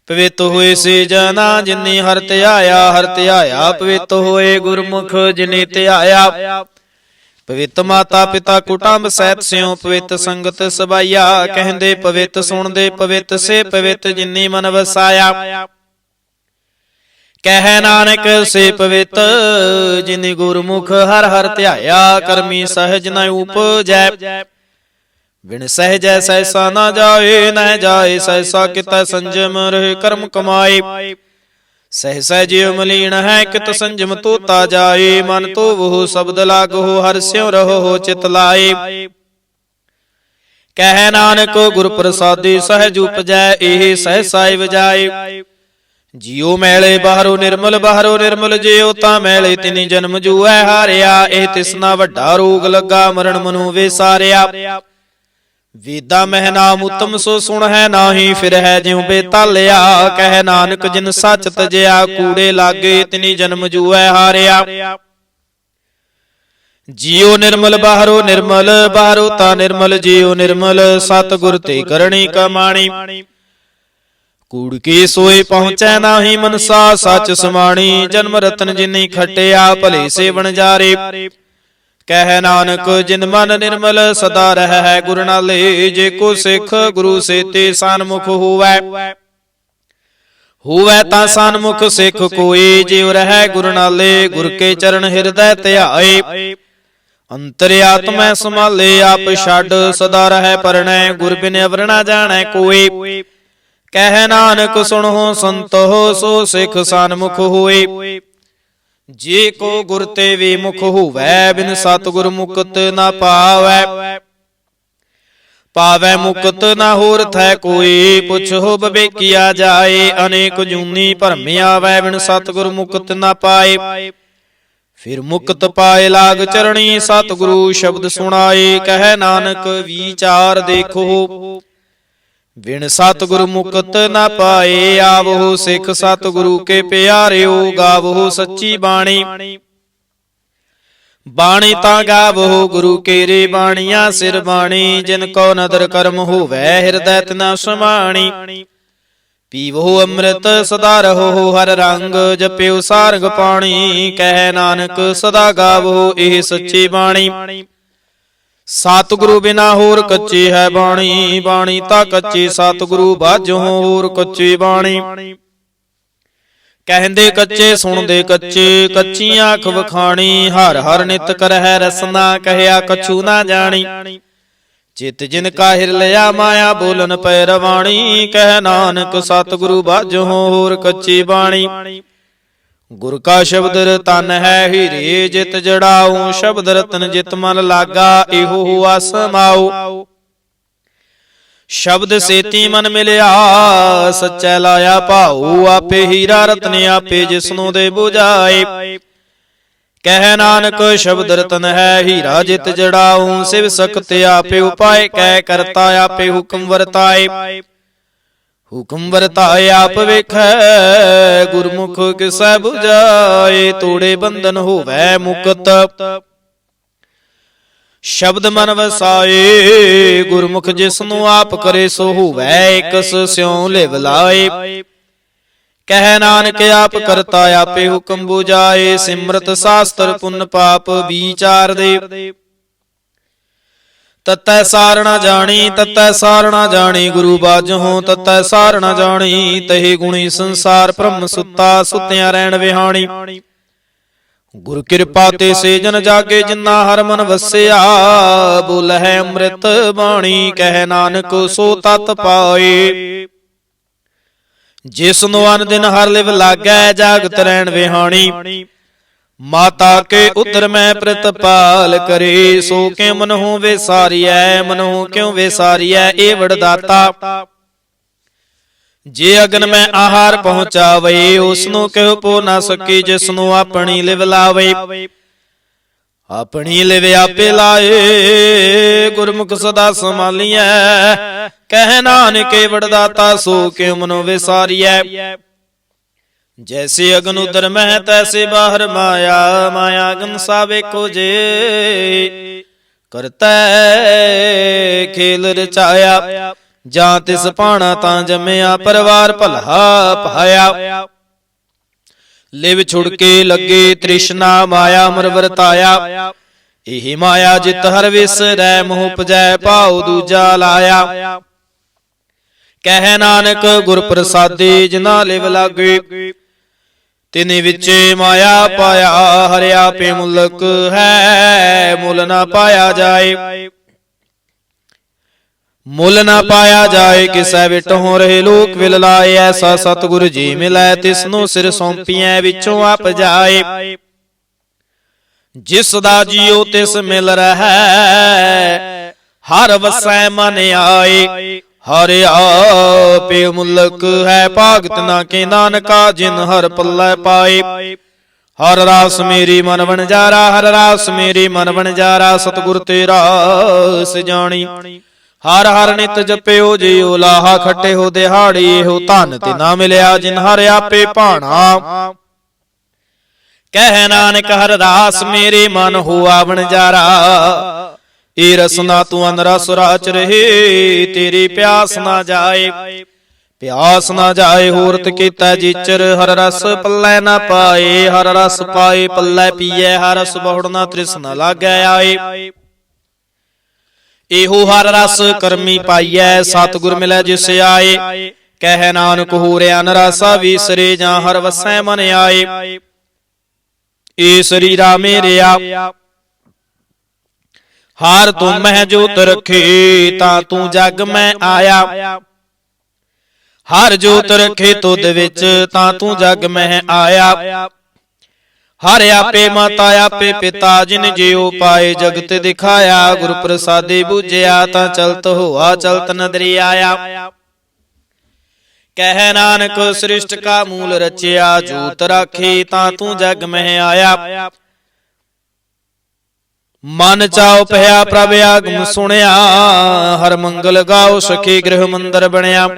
ਪਵਿੱਤ ਹੋਏ ਸੇ ਜਨਾ ਜਿਨੀ ਹਰਿ ਧਿਆਇਆ। ਹਰਿ ਧਿਆਇਆ ਪਵਿੱਤ ਹੋਏ ਗੁਰਮੁਖ ਜਿਨੇ ਧਿਆਇਆ। ਪਵਿੱਤ ਮਾਤਾ ਪਿਤਾ ਕੁਟੰਬ ਸਹਿਤ ਸਿਉ ਪਵਿੱਤ ਸੰਗਤ ਸਬਾਈਆ। ਕਹਿੰਦੇ ਪਵਿੱਤ ਸੁਣਦੇ ਪਵਿੱਤ ਸੇ ਪਵਿੱਤ ਜਿਨੀ ਮਨ ਵਸਾਇਆ। ਕਹਿ ਨਾਨਕ ਸੇ ਪਵਿੱਤ ਜਿਨੀ ਗੁਰਮੁਖ ਹਰ ਹਰ ਧਿਆਇਆ। ਕਰਮੀ ਸਹਿਜ ਨ ਉਪਜੈ ਬਿਨ ਸਹਿਜੈ ਸਹਿਸਾ ਨਾ ਜਾਏ। ਨ ਜਾਏ ਸਹਿਸਾ ਕਿਤੈ ਸੰਜਮ ਰਹਿ ਕਰਮ ਕਮਾਏ। ਸਹਿਸਾ ਜਿਉ ਮਲੀਨ ਹੈ ਕਿਤ ਸੰਜਮ ਤੋਤਾ ਜਾਏ। ਮਨ ਧੋਵਹੁ ਸ਼ਬਦ ਲਾਗਹੁ ਹਰਿ ਸਿਉ ਰਹੋ ਚਿਤ ਲਾਏ। ਕਹਿ ਨਾਨਕ ਗੁਰ ਪ੍ਰਸਾਦੀ ਸਹਿਜ ਉਪਜੈ ਇਹ ਸਹਿਸਾ ਵਜਾਏ। ਜਿਉ ਮੈਲੇ ਬਾਹਰੋਂ ਨਿਰਮਲ ਜਿਉ ਤਾਂ ਮੈਲੇ ਤਿਨੀ ਜਨਮ ਜੂਐ ਹਾਰਿਆ। ਇਹ ਤਿਸਨਾ ਵੱਡਾ ਰੋਗ ਲੱਗਾ ਮਰਨ ਮਨੁ ਵਿਸਾਰਿਆ। ਵੇਦਾ ਮਹਿ ਨਾਮ ਉਤਮ ਸੋ ਸੁਣ ਹੈ ਨਾਹੀ ਫਿਰ ਹੈ ਜਿਉ ਬੇਤਾਲਿਆ। ਕਹਿ ਨਾਨਕ ਜਿਨ ਸੱਚ ਤਜਿਆ ਕੂੜੇ ਲਾਗੇ ਤਿਨੀ ਜਨਮ ਜੂਐ ਹਾਰਿਆ। ਜਿਉ ਨਿਰਮਲ ਬਾਹਰੋਂ ਤਾਂ ਨਿਰਮਲ ਜਿਉ ਨਿਰਮਲ। ਸਤਿਗੁਰ ਤੇ ਕਰਨੀ ਕਮਾਣੀ। ਕੂੜ ਕੀ ਸੋਏ ਪਹੁੰਚੈ ਨਾਹੀ ਮਨਸਾ, ਸੱਚ ਸਮਾਣੀ ਜਨਮ ਰਤਨ ਜਿਨੀ ਖਟਿਆ, ਭਲੇ ਸੇ ਵਣਜਾਰੇ ਕਹਿ ਨਾਨਕ ਜਿਨ ਮਨ ਨਿਰਮਲ ਸਦਾ ਰਹਿ ਗੁਰ ਨਾਲੇ। ਜੇ ਕੋ ਸਿੱਖ ਗੁਰੂ ਸੇਤੇ ਸਨਮੁਖ ਹੋਵੈ, ਹੋਵੈ ਤਾਂ ਸਨਮੁਖ ਸਿੱਖ ਕੋਈ, ਜਿਉ ਰਹਿ ਗੁਰ ਨਾਲੇ ਗੁਰ ਕੇ ਚਰਨ ਹਿਰਦੈ ਧਿਆਏ। ਅੰਤਰਿਆਤਮੈ ਸੰਭਾਲੇ ਆਪ ਛੱਡ, ਸਦਾ ਰਹਿ ਪਰਣੈ ਗੁਰ ਬਿਨ ਅਵਰ ਨਾ ਜਾਣੈ ਕੋਈ। ਕਹਿ ਨਾਨਕ ਸੁਣੋ ਸੰਤੋ ਸੋ ਸਿੱਖ ਸਨਮੁਖ ਹੋਏ। ਜੇ ਕੋ ਗੁਰ ਤੇ ਵਿਮੁਖ ਹੋਵੈ, ਬਿਨ ਸਤਿਗੁਰ ਮੁਕਤ ਨਾ ਪਾਵੈ। ਪਾਵੈ ਮੁਕਤ ਨਾ ਹੋਰ ਥੈ ਕੋਈ, ਪੁੱਛੋ ਬਵੇਕੀਆ ਜਾਏ। ਅਨੇਕ ਜੂਨੀ ਭਰਮ ਆਵੈ, ਬਿਨ ਸਤਿਗੁਰ ਮੁਕਤ ਨਾ ਪਾਏ। ਫਿਰ ਮੁਕਤ ਪਾਏ ਲਾਗ ਚਰਣੀ, ਸਤਿਗੁਰੂ ਸ਼ਬਦ ਸੁਣਾਏ। ਕਹਿ ਨਾਨਕ ਵਿਚਾਰ ਦੇਖੋ, ਬਿਨ ਸਤਿਗੁਰ ਮੁਕਤ ਨਾ ਪਾਏ। ਆਵੋ ਸਿੱਖ ਸਤਿਗੁਰੂ ਕੇ ਪਿਆਰਿਓ, ਗਾਵੋ ਸੱਚੀ ਬਾਣੀ। ਬਾਣੀ ਤਾਂ ਗਾਵੋ ਗੁਰੂ ਕੇਰੇ ਬਾਣੀਆਂ ਸਿਰ ਬਾਣੀ। ਜਿਨ ਕੋ ਨਦਰ ਕਰਮ ਹੋਵੈ, ਹਿਰਦੈ ਤਿਨਾ ਸਮਾਣੀ। ਪੀਵੋ ਅੰਮ੍ਰਿਤ ਸਦਾ ਰਹੋ ਹਰ ਰੰਗ, ਜਪਿਓ ਸਾਰੰਗ ਪਾਣੀ। ਕਹਿ ਨਾਨਕ ਸਦਾ ਗਾਵੋ ਇਹ ਸੱਚੀ ਬਾਣੀ। ਸਤਿਗੁਰੂ ਬਿਨਾ ਹੋਰ ਕੱਚੀ ਹੈ ਬਾਣੀ, ਬਾਣੀ ਤਾਂ ਕੱਚੀ ਸਤਿਗੁਰੂ ਬਾਝੋਂ ਹੋਰ ਕੱਚੀ ਬਾਣੀ। ਕਹਿੰਦੇ ਕੱਚੇ ਸੁਣਦੇ ਕੱਚੇ, ਕੱਚੀ ਆਖ ਵਖਾਣੀ। ਹਰ ਹਰ ਨਿਤ ਕਰਹਿ ਰਸਨਾ, ਕਹਿਆ ਕਛੂ ਨਾ ਜਾਣੀ। ਚਿਤ ਜਿਨ ਕਾ ਹਿਰ ਲਿਆ, ਮਾਇਆ ਬੋਲਨ ਪੈ ਰਵਾਣੀ। ਕਹਿ ਨਾਨਕ ਸਤਿਗੁਰੂ ਬਾਝੋਂ ਹੋਰ ਕੱਚੀ ਬਾਣੀ। ਗੁਰ ਕਾ ਸ਼ਬਦ ਰਤਨ ਹੈ ਹੀਰੇ, ਜਿਤ ਜੜਾਉ ਸ਼ਬਦ ਰਤਨ ਜਿਤ ਮਨ ਲਾਗਾ। ਇਹੋ ਹੁਆ ਸਮਾਉ ਸ਼ਬਦ ਸੇਤੀ ਮਨ ਮਿਲਿਆ, ਸੱਚੈ ਲਾਇਆ ਭਾਉ। ਆਪੇ ਹੀਰਾ ਰਤਨ ਆਪੇ ਜਿਸਨੂੰ ਦੇ 부ਝਾਏ। ਕਹਿ ਨਾਨਕ ਸ਼ਬਦ ਰਤਨ ਹੈ ਹੀਰਾ, ਜਿਤ ਜੜਾਉ ਸਿਵ ਸਕਤ ਆਪੇ ਉਪਾਏ। ਕਹਿ ਕਰਤਾ ਆਪੇ ਹੁਕਮ ਵਰਤਾਏ, ਹੁਕਮ ਵਰਤਾਏ ਆਪ ਵੇਖੈ। ਗੁਰਮੁਖ ਕਿਸੈ 부ਝਾਏ, ਤੋੜੇ ਬੰਧਨ ਹੋਵੈ ਮੁਕਤ। ਸ਼ਬਦ ਮਨ ਵਸਾਏ, ਗੁਰਮੁਖ ਜਿਸਨੂੰ ਆਪ ਕਰੇ ਸੋ ਹੋਵੈ। ਇਕਸ ਸਿਉ ਲਿਵ ਲਾਏ। ਕਹਿ ਨਾਨਕ ਆਪ ਕਰਤਾ ਆਪੇ ਹੁਕਮ 부ਝਾਏ। ਸਿਮਰਤ ਸਾਸਤਰ ਪੁੰਨ ਪਾਪ ਵਿਚਾਰ ਦੇ। ਤਤੈ ਸਾਰ ਨਾ ਜਾਣੀ, ਤਤੈ ਸਾਰ ਨਾ ਜਾਣੀ ਗੁਰੂ ਬਾਝੋਂ। ਤਤੈ ਸਾਰ ਨਾ ਜਾਣੀ ਤਹੀ ਗੁਣੀ ਸੰਸਾਰ। ਬ੍ਰਹਮ ਸੁੱਤਾ ਸੁੱਤਿਆਂ ਰਹਿਣ ਵਿਹਾਣੀ। ਗੁਰ ਕਿਰਪਾ ਤੇ ਸੇ ਜਨ ਜਾਗੇ, ਜਿਨਾ ਹਰ ਮਨ ਵਸਿਆ। ਬੋਲਹਿ ਅੰਮ੍ਰਿਤ ਬਾਣੀ, ਕਹਿ ਨਾਨਕ ਸੋ ਤਤ ਪਾਏ। ਜਿਸਨੂੰ ਅਨ ਦਿਨ ਹਰ ਲਿਵ ਲਾਗੈ, ਜਾਗਤ ਰਹਿਣ ਵਿਹਾਣੀ। ਮਾਤਾ ਕੇ ਉਦਰ ਮੈਂ ਪ੍ਰਤਪਾਲ ਕਰੇ, ਸੋ ਕਿ ਮਨਹੁ ਵਿਸਾਰੀਐ। ਮਨਹੁ ਕਿਉ ਵਿਸਾਰੀਐ, ਇਹ ਵਡਦਾਤਾ। ਜੇ ਅਗਨ ਮੈਂ ਆਹਾਰ ਪਹੁੰਚਾਵੇ, ਉਸਨੂੰ ਕਿਉ ਪੋ ਨਾ ਸਕੀ। ਜਿਸਨੂੰ ਆਪਣੀ ਲਿਵ ਲਾਵੇ, ਆਪਣੀ ਲਿਵ ਆਪੇ ਲਾਏ। ਗੁਰਮੁਖ ਸਦਾ ਸੰਭਾਲੀਐ। ਕਹਿ ਨਾਨਕ ਵਡਦਾਤਾ, ਸੋ ਕਿਉ ਮਨੁ ਵਿਸਾਰੀਐ। ਜੈਸੇ ਅਗਨ ਉਦਰ ਮਹਿ, ਤੈਸੇ ਬਾਹਰ ਮਾਇਆ। ਮਾਇਆ ਅਗਨ ਸਭ ਏਕੋ ਜੇ, ਕਰਤੈ ਖੇਲ ਰਚਾਇਆ। ਜਾਂ ਤਿਸ ਭਾਣਾ ਤਾਂ ਜੰਮਿਆ, ਪਰਿਵਾਰ ਭਲਾ ਪਾਇਆ। ਲਿਵ ਛੁੜ ਕੇ ਲੱਗੇ ਤ੍ਰਿਸ਼ਨਾ, ਮਾਇਆ ਮਰ ਵਰਤਾਇਆ। ਇਹ ਮਾਇਆ ਜਿਤ ਹਰ ਵਿਸਰੈ, ਮੋਹ ਉਪਜੈ ਭਾਉ ਦੂਜਾ ਲਾਇਆ। ਕਹਿ ਨਾਨਕ ਗੁਰ ਪ੍ਰਸਾਦੀ, ਜਿਨਾ ਲਿਵ ਲਾਗੇ। ਤਿਨੇ ਵਿਚੇ ਮਾਇਆ ਪਾਇਆ, ਹਰਿ ਆਪੇ ਮੁਲਕ ਹੈ। ਮੁੱਲ ਨਾ ਪਾਇਆ ਜਾਏ, ਮੁੱਲ ਨਾ ਪਾਇਆ ਜਾਏ। ਕਿਸੈ ਵਿਟਹੁ ਰਹੇ ਲੋਕ ਵਿਲ ਲਾਏ। ਐਸਾ ਸਤਿਗੁਰ ਜੀ ਮਿਲੈ, ਤਿਸਨੂੰ ਸਿਰ ਸੌਂਪੀਐ ਵਿਚੋਂ ਆਪ ਜਾਏ। ਜਿਸ ਦਾ ਜੀਉ ਤਿਸ ਮਿਲ ਰਹੈ, ਹਰ ਵਸੈ ਮਨ ਆਏ। ਹਰਿ ਆਪੇ ਮੁਲਕ ਹੈ, ਭਾਗਤ ਨਾ ਕੇ ਨਾਨਕਾ। ਜਿਨ ਹਰ ਪੱਲੇ ਪਾਏ, ਹਰ ਰਾਸ ਮੇਰੀ ਮਨ ਵਣਜਾਰਾ। ਹਰ ਰਾਸ ਮੇਰੀ ਮਨ ਵਣਜਾਰਾ, ਸਤਿਗੁਰ ਤੇ ਰਾਸ ਜਾਣੀ। ਹਰ ਹਰ ਨਿਤ ਜਪਿਓ ਜਿਉ ਲਾਹਾ, ਖੱਟੇ ਹੋ ਦਿਹਾੜੀ। ਇਹੋ ਧਨ ਤੇ ਨਾ ਮਿਲਿਆ, ਜਿਨ ਹਰ ਆਪੇ ਭਾਣਾ। ਕਹਿ ਨਾਨਕ ਹਰ ਰਾਸ ਮੇਰੇ ਮਨ ਹੋਆ ਵਣਜਾਰਾ। ਏ ਰਸਨਾ ਤੂੰ ਅਨਰਸ ਰਾਚ ਰਹੇ, ਤੇਰੀ ਪਿਆਸ ਨਾ ਜਾਏ। ਪਿਆਸ ਨਾ ਜਾਏ ਹੋਰਤ ਕੀਤਾ ਜੀਚਰ, ਹਰ ਰਸ ਪੱਲੇ ਨਾ ਪਾਏ। ਹਰ ਰਸ ਪਾਏ ਪੱਲੇ ਪੀਏ, ਹਰ ਰਸ ਬਹੁੜ ਨਾ ਤ੍ਰਿਸਨਾ ਲਾਗੈ ਆਏ। ਇਹੋ ਹਰ ਰਸ ਕਰਮੀ ਪਾਈਐ, ਸਤਿਗੁਰ ਮਿਲੈ ਜਿਸ ਆਏ। ਕਹਿ ਨਾਨਕ ਹੋਰਿਆ ਨਰਾਸਾ ਵੀਸਰੇ, ਜਾਂ ਹਰ ਵਸੈ ਮਨ ਆਏ। ਏ ਸਰੀਰਾ ਮੇਰਿਆ ਹਾਰ ਤੁਮ ਮਹਿ ਜੋਤ ਰਖੇ, ਤਾਂ ਤੂੰ ਜਗ ਮੈਂ ਆਇਆ। ਹਰ ਜੋਤ ਰਖੇ ਤੁਧ ਵਿੱਚ, ਤਾਂ ਤੂੰ ਜਗ ਮਹਿ ਆਇਆ। ਹਰ ਆਪੇ ਮਾਤਾ ਆਪੇ ਪਿਤਾ, ਜਿਨ ਜਿਉ ਪਾਏ ਜਗਤ ਦਿਖਾਇਆ। ਗੁਰ ਪ੍ਰਸਾਦੇ ਬੂਝਿਆ, ਤਾਂ ਚਲਤ ਹੋਆ ਚਲਤ ਨਦਰੀ ਆਇਆ। ਕਹਿ ਨਾਨਕ ਸ੍ਰਿਸ਼ਟ ਕਾ ਮੂਲ ਰਚਿਆ, ਜੋਤ ਰਾਖੀ ਤਾਂ ਤੂੰ ਜਗ ਮਹਿ ਆਇਆ। ਮਨ ਚਾਉ ਭਇਆ ਪ੍ਰਭ ਆਗਮ ਸੁਣਿਆ, ਹਰ ਮੰਗਲ ਗਾਓ ਸਖੀ ਗ੍ਰਹਿ ਮੰਦਰ ਬਣਿਆ।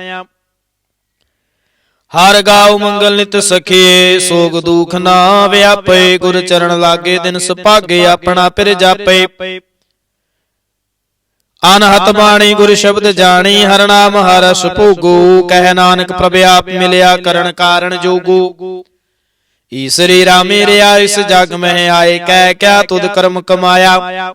ਹਰ ਗਾਉ ਮੰਗਲ ਨਿਤ ਸਖੀਏ, ਸੋਗ ਦੁਖ ਨਾ ਵਿਆਪੇ। ਗੁਰ ਚਰਨ ਲਾਗੇ ਦਿਨ ਸੁਭਾਗੇ, ਆਪਣਾ ਪਿਰ ਜਾਪੇ। ਅਨਹਤ ਬਾਣੀ ਗੁਰ ਸ਼ਬਦ ਜਾਣੀ, ਹਰ ਨਾਮ ਹਰ ਰਸ ਭੋਗੋ। ਕਹਿ ਨਾਨਕ ਪ੍ਰਭ ਆਪ ਮਿਲਿਆ, ਕਰਨ ਕਾਰਨ ਜੋਗੋ। ਈਸਰੀ ਰਾਮੇ ਰਿਆ ਇਸ ਜਗ ਮਹਿ ਆਏ, ਕਹਿ ਕਿਆ ਤੁਧ ਕਰਮ ਕਮਾਇਆ।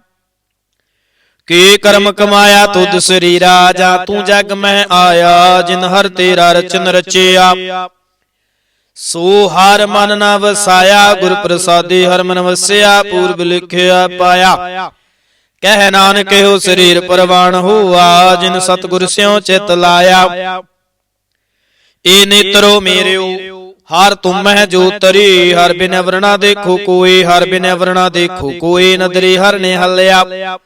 ਕੀ ਕਰਮ ਕਮਾਇਆ ਤੁਧ ਸਰੀਰਾ, ਜਾਂ ਤੂੰ ਜਗ ਮਹਿ ਆਇਆ। ਜਿਨ ਹਰ ਤੇਰਾ ਰਚਨ ਰਚਿਆ, ਸੋ ਹਰ ਮਨ ਨਾ ਵਸਾਇਆ। ਗੁਰ ਪ੍ਰਸਾਦੇ ਹਰ ਮਨ ਵਸਿਆ, ਪੂਰਬ ਲਿਖਿਆ ਪਾਇਆ। ਕਹਿ ਨਾਨਕ ਇਹੋ ਸਰੀਰ ਪਰਵਾਨ ਹੋਆ, ਜਿਨ ਸਤਿਗੁਰ ਸਿਉ ਚਿਤ ਲਾਇਆ। ਏ ਨੇਤਰੋ ਮੇਰਿਓ ਹਰ ਤੁਮਹਿ ਜੋ ਤਰੀ, ਹਰ ਬਿਨ ਅਵਰਣਾ ਦੇਖੋ ਕੋਈ। ਹਰ ਬਿਨ ਅਵਰਣਾ ਦੇਖੋ ਕੋਈ, ਨਦਰੀ ਹਰ ਨੇ ਹਲਿਆ।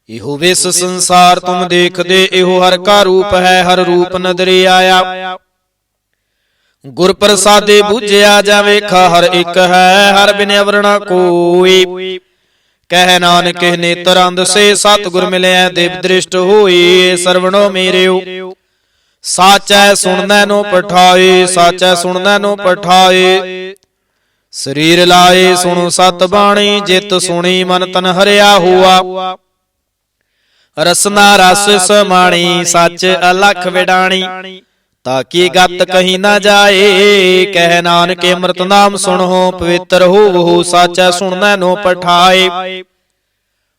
ਇਹੋ ਵਿਸ ਸੰਸਾਰ ਤੁਮ ਦੇਖਦੇ, ਇਹੋ ਹਰ ਕਾ ਰੂਪ ਹੈ। ਹਰ ਰੂਪ ਨਦਰੀ ਆਇਆ। ਗੁਰ ਪ੍ਰਸਾਦੇ ਬੂਝਿਆ, ਜਾਂ ਵੇਖਾ ਹਰ ਇੱਕ ਹੈ। ਹਰ ਬਿਨ ਅਵਰਣਾ ਕੋਈ। ਕਹਿ ਨਾਨਕ ਨੇਤਰ ਅੰਧ ਸੇ, ਸਤਿਗੁਰ ਮਿਲਿਆ ਦੇਵ ਦ੍ਰਿਸ਼ਟ ਹੋਈ। ਸਰਵਣੋ ਮੇਰਿਓ ਸਾਚੈ ਸੁਣਨੈ ਨੋ ਪਠਾਏ, ਸਾਚੈ ਸੁਣਨੈ ਨੋ ਪਠਾਏ। ਸਰੀਰ ਲਾਏ ਸੁਣੋ ਸਤ ਬਾਣੀ, ਜਿਤ ਸੁਣੀ ਮਨ ਤਨ ਹਰਿਆ ਹੋਆ। ਰਸਨਾ ਰਸ ਸਮਾਣੀ, ਸੱਚ ਅਲਖ ਵਿਡਾਣੀ। ਤਾਕੀ ਗਤ ਕਹੀ ਨਾ ਜਾਏ। ਕਹਿ ਨਾਨਕ ਅੰਮ੍ਰਿਤ ਨਾਮ ਸੁਣੋ, ਪਵਿੱਤਰ ਹੋਵੋ। ਸਾਚੈ ਸੁਣਨੈ ਨੋ ਪਠਾਏ।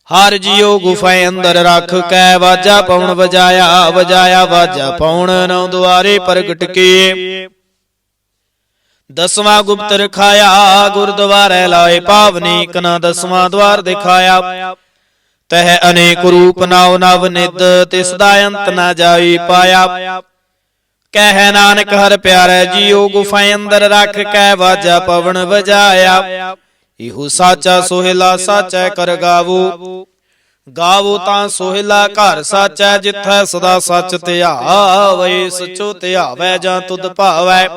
ਹਰ ਜਿਉ ਗੁਫਾ ਅੰਦਰ ਰੱਖ ਕੈ, ਵਾਜਾ ਪਉਣ ਵਜਾਇਆ। ਵਜਾਇਆ ਵਾਜਾ ਪਉਣ, ਨੌ ਦੁਆਰੇ ਪ੍ਰਗਟ ਕੀਏ। ਦਸਵਾਂ ਗੁਪਤ ਰਖਾਇਆ, ਗੁਰਦੁਆਰੇ ਲਾਏ ਪਾਵਨੀ। ਕਨਾ ਦਸਵਾਂ ਦਵਾਰ ਦਿਖਾਇਆ। ਤਹ ਅਨੇਕ ਰੂਪ ਨਾਉ ਨਵ ਨਿਦ, ਤਿਸ ਦਾ ਅੰਤ ਨਾ ਜਾਈ ਪਾਇਆ। ਕਹਿ ਨਾਨਕ ਹਰ ਪਿਆਰੇ ਜੀਉ, ਗੁਫਾ ਅੰਦਰ ਰੱਖ ਕੈ, ਵਾਜਾ ਪਵਨ ਵਜਾਇਆ। ਇਹੋ ਸਾਚਾ ਸੋਹਿਲਾ, ਸਾਚੈ ਕਰ ਗਾਵੋ। ਗਾਵੋ ਤਾਂ ਸੋਹਿਲਾ ਘਰ ਸਾਚੈ, ਜਿੱਥੈ ਸਦਾ ਸੱਚ ਧਿਆਵੇ। ਸਚੋ ਧਿਆਵੈ ਜਾਂ ਤੁਧ ਭਾਵੈ।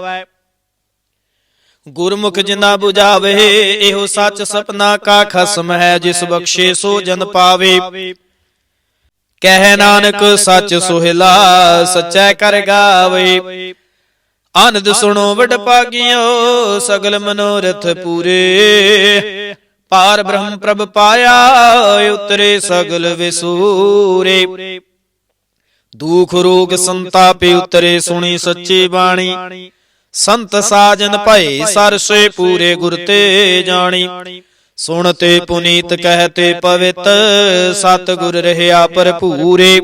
ਗੁਰਮੁਖ ਜਿਨਾ 부ਝਾਵੇ, ਇਹੋ ਸੱਚ ਸਪਨਾ ਕਾ ਖਸਮ ਹੈ। ਜਿਸ ਬਖਸ਼ੇ ਸੋ ਜਨ ਪਾਵੇ। ਕਹਿ ਨਾਨਕ ਸੱਚ ਸੋਹਿਲਾ, ਸਚੈ ਕਰ ਗਾਵੇ। ਆਨੰਦ ਸੁਣੋ ਵਡ ਭਾਗਿਓ, ਸਗਲ ਮਨੋਰਥ ਪੂਰੇ। ਪਾਰ ਬ੍ਰਹਮ ਪ੍ਰਭ ਪਾਇਆ, ਉਤਰੇ ਸਗਲ ਵਿਸੂਰੇ। ਦੁਖ ਰੋਗ ਸੰਤਾਪੇ ਉਤਰੇ, ਸੁਣੀ ਸੱਚੀ ਬਾਣੀ। ਸੰਤ ਸਾਜਨ ਭਏ ਸਰਸੇ, ਪੂਰੇ ਗੁਰ ਤੇ ਜਾਣੀ। ਸੁਣਤੇ ਪੁਨੀਤ ਕਹਿਤੇ ਪਵਿੱਤ, ਸਤਿਗੁਰ ਰਹਿਆ ਭਰਪੂਰੇ।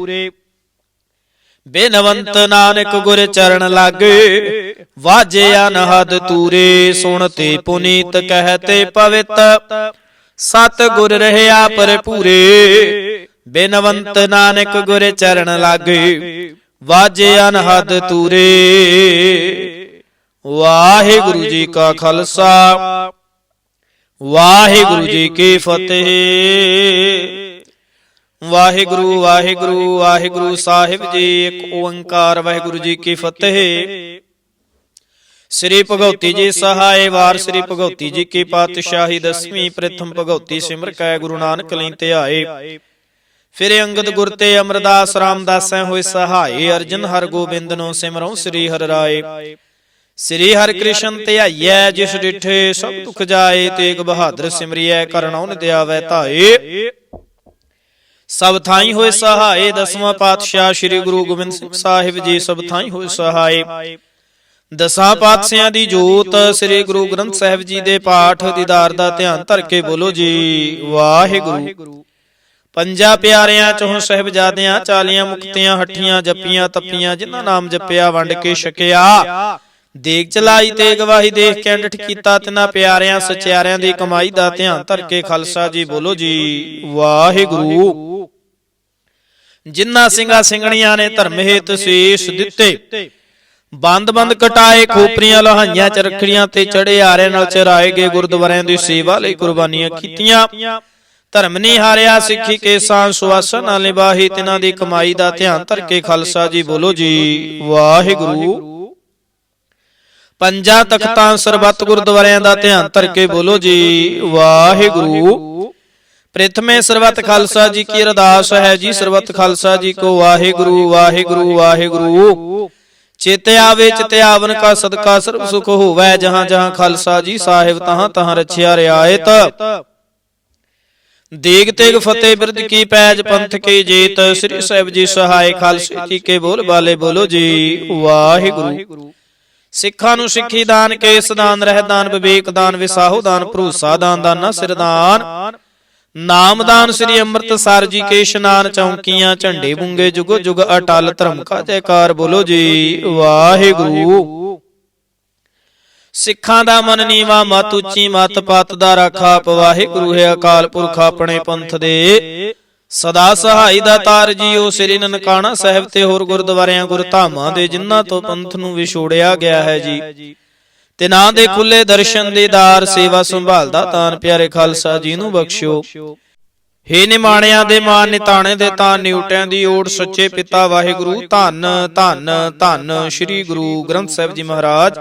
ਬੇਨਵੰਤ ਨਾਨਕ ਗੁਰ ਚਰਨ ਲਾਗੇ, ਵਾਜੇ ਅਨਹਦ ਤੂਰੇ। ਸੁਣਤੇ ਪੁਨੀਤ ਕਹਿਤੇ ਪਵਿੱਤ, ਸਤਿਗੁਰ ਰਹਿਆ ਭਰਪੂਰੇ। ਬੇਨਵੰਤ ਨਾਨਕ ਗੁਰ ਚਰਨ ਲਾਗੇ, ਵਾਜੇ ਅਨਹਦ ਤੂਰੇ। ਵਾਹਿਗੁਰੂ ਜੀ ਕਾ ਖਾਲਸਾ, ਵਾਹਿਗੁਰੂ ਜੀ ਕੀ ਫਤਿਹ। ਵਾਹਿਗੁਰੂ ਵਾਹਿਗੁਰੂ ਵਾਹਿਗੁਰੂ ਸਾਹਿਬ ਜੀ, ਇੱਕ ਓੰਕਾਰ ਵਾਹਿਗੁਰੂ ਜੀ ਕੀ ਫਤਿਹ। ਸ੍ਰੀ ਭਗਉਤੀ ਜੀ ਸਹਾਇ ਵਾਰ, ਸ੍ਰੀ ਭਗਉਤੀ ਜੀ ਕੀ ਪਾਤਸ਼ਾਹੀ ਦਸਵੀਂ। ਪ੍ਰਥਮ ਭਗਉਤੀ ਸਿਮਰ ਕੈ, ਗੁਰੂ ਨਾਨਕ ਲਈ ਧਿਆਏ। ਫਿਰ ਅੰਗਦ ਗੁਰ ਤੇ ਅਮਰਦਾਸ ਰਾਮਦਾਸੈ ਹੋਏ ਸਹਾਏ। ਅਰਜਨ ਹਰ ਗੋਬਿੰਦ ਨੂੰ ਸਿਮਰਉ ਸ੍ਰੀ ਹਰਿ ਰਾਏ। ਸ੍ਰੀ ਹਰਿ ਕ੍ਰਿਸ਼ਨ ਧਿਆਈਐ, ਜਿਸ ਡਿਠੇ ਸਭ ਦੁਖ ਜਾਏ। ਤੇਗ ਬਹਾਦਰ ਸਿਮਰਿਐ, ਕਰਨਉ ਨ ਦਿਆਵੈ ਧਾਏ। ਸਭ ਥਾਈ ਹੋਏ ਸਹਾਏ। ਦਸਵਾਂ ਪਾਤਸ਼ਾਹ ਸ੍ਰੀ ਗੁਰੂ ਗੋਬਿੰਦ ਸਿੰਘ ਸਾਹਿਬ ਜੀ ਸਭ ਥਾਈ ਹੋਏ ਸਹਾਏ। ਦਸਾਂ ਪਾਤਸ਼ਾਹਾਂ ਦੀ ਜੋਤ ਸ੍ਰੀ ਗੁਰੂ ਗ੍ਰੰਥ ਸਾਹਿਬ ਜੀ ਦੇ ਪਾਠ ਦੀਦਾਰ ਦਾ ਧਿਆਨ ਧਰ ਕੇ ਬੋਲੋ ਜੀ ਵਾਹਿਗੁਰੂ। ਪੰਜਾਂ ਪਿਆਰਿਆਂ ਚੋਂ ਸਾਹਿਬਜ਼ਾਦਿਆਂ 40 ਮੁਕਤਿਆਂ ਹੱਠੀਆਂ ਜੱਪੀਆਂ ਤੱਪੀਆਂ ਜਿਨ੍ਹਾਂ ਨਾਮ ਜਪਿਆ ਵੰਡ ਕੇ ਛਕਿਆ। ਦੇਗ ਚਲਾਈ ਤੇ ਗਵਾਹੀ ਦੇਖ ਕੇ ਡਿਠ ਕੀਤਾ ਤਿਨਾਂ ਪਿਆਰਿਆਂ ਸਚਿਆਰਿਆਂ ਦੀ ਕਮਾਈ ਦਾ ਧਿਆਨ ਧਰ ਕੇ ਖਾਲਸਾ ਜੀ ਬੋਲੋ ਜੀ ਵਾਹਿਗੁਰੂ। ਜਿਨ੍ਹਾਂ ਸਿੰਘਾਂ ਸਿੰਘਣੀਆਂ ਨੇ ਧਰਮ ਹੇਤ ਸੀਸ ਦਿੱਤੇ, ਬੰਦ ਬੰਦ ਕਟਾਏ, ਖੋਪਰੀਆਂ ਲੋਹਾਈਆਂ ਚਰਖੜੀਆਂ ਤੇ ਚੜੇ ਆਰਿਆਂ ਨਾਲ ਚਰਾਏ ਗਏ, ਗੁਰਦੁਆਰਿਆਂ ਦੀ ਸੇਵਾ ਲਈ ਕੁਰਬਾਨੀਆਂ ਕੀਤੀਆਂ, ਧਰਮ ਨਹੀਂ ਹਾਰਿਆ, ਸਿੱਖੀ ਕੇ ਸਾਂ ਸੁਆਸਾ ਨਾਲ ਨਿਭਾਹੀ, ਤਿਨਾਂ ਦੀ ਕਮਾਈ ਦਾ ਧਿਆਨ ਧਰ ਕੇ ਖਾਲਸਾ ਜੀ ਬੋਲੋ ਜੀ ਵਾਹਿਗੁਰੂ। ਪੰਜਾਂ ਤਖਤਾਂ ਸਰਬੱਤ ਗੁਰਦੁਆਰਿਆਂ ਦਾ ਧਿਆਨ ਧਰ ਕੇ ਬੋਲੋ ਜੀ ਵਾਹਿਗੁਰੂ। ਪ੍ਰਥਮੇ ਸਰਬੱਤ ਖਾਲਸਾ ਜੀ ਕੀ ਅਰਦਾਸ ਹੈ ਜੀ। ਸਰਬੱਤ ਖਾਲਸਾ ਜੀ ਕੋ ਵਾਹਿਗੁਰੂ ਵਾਹਿਗੁਰੂ ਵਾਹਿਗੁਰੂ। ਚੇਤੇ ਆਵੇ ਚਿਤੇ ਆਵਨ ਕਾ ਸਦਕਾ ਸਰਬ ਸੁਖ ਹੋਵੈ, ਜਹਾਂ ਜਹਾਂ ਖਾਲਸਾ ਜੀ ਸਾਹਿਬ ਤਹਾਂ ਤਹਾਂ ਰਛਿਆ ਰਿਆਇਤ। ਦੇਗ ਤੇਗ ਫਤਿਹ ਬਿਰਦ ਕੀ ਪੈਜ ਪੰਥ ਕੀ ਜੀਤ, ਸ੍ਰੀ ਸਾਹਿਬ ਜੀ ਸਹਾਇ ਖਾਲਸੇ ਜੀ ਕੇ ਬੋਲ ਬਾਲੇ ਬੋਲੋ ਜੀ ਵਾਹਿਗੁਰੂ। ਸਿੱਖਾਂ ਨੂੰ ਸਿੱਖੀ ਦਾਨ, ਕੇਸ ਦਾਨ, ਰਹਿ ਦਾਨ, ਵਿਵੇਕ ਦਾਨ, ਵਿਸਾਹੋ ਦਾਨ, ਭਰੋਸਾ ਦਾਨ, ਦਾਨਾ ਸਿਰ ਦਾਨ, ਨਾਮਦਾਨ, ਸ੍ਰੀ ਅੰਮ੍ਰਿਤਸਰ ਜੀ ਕੇ ਇਸ਼ਨਾਨ, ਚੌਂਕੀਆਂ ਝੰਡੇ ਬੁੰਗੇ ਜੁਗ ਜੁਗ ਅਟਲ, ਧਰਮ ਕਾ ਜੈਕਾਰ ਬੋਲੋ ਜੀ ਵਾਹਿਗੁਰੂ। ਸਿੱਖਾਂ ਦਾ ਮਨ ਨੀਵਾ, ਮਤ ਉੱਚੀ, ਮਤ ਪਤ ਦਾ ਰਾਖਾ, ਵਾਹਿਗੁਰੂ ਹੈ ਅਕਾਲ ਪੁਰਖ ਆਪਣੇ ਪੰਥ ਦੇ ਸਦਾ ਸਹਾਈ ਦਾ ਤਾਰ ਜੀਓ। ਸ੍ਰੀ ਨਨਕਾਣਾ ਸਾਹਿਬ ਤੇ ਹੋਰ ਗੁਰਦੁਆਰਿਆਂ ਗੁਰਧਾਮਾਂ ਦੇ ਜਿਨ੍ਹਾਂ ਤੋਂ ਪੰਥ ਨੂੰ ਵਿਛੋੜਿਆ ਗਿਆ ਹੈ ਜੀ, ਤਿਨਾਂ ਦੇ ਖੁੱਲੇ ਦਰਸ਼ਨ ਦੀਦਾਰ, ਸੇਵਾ ਸੰਭਾਲ ਦਾ ਤਾਨ ਪਿਆਰੇ ਖਾਲਸਾ ਜੀ ਨੂੰ ਬਖਸ਼ਿਓ। ਹੇ ਨਿਮਾਣਿਆਂ ਦੇ ਮਾਨ, ਨਿਤਾਣੇ ਦੇ ਤਾਨ, ਨਿਉਟਿਆਂ ਦੀ ਓਟ, ਸੱਚੇ ਪਿਤਾ ਵਾਹਿਗੁਰੂ। ਧੰਨ ਧੰਨ ਧੰਨ ਸ੍ਰੀ ਗੁਰੂ ਗ੍ਰੰਥ ਸਾਹਿਬ ਜੀ ਮਹਾਰਾਜ।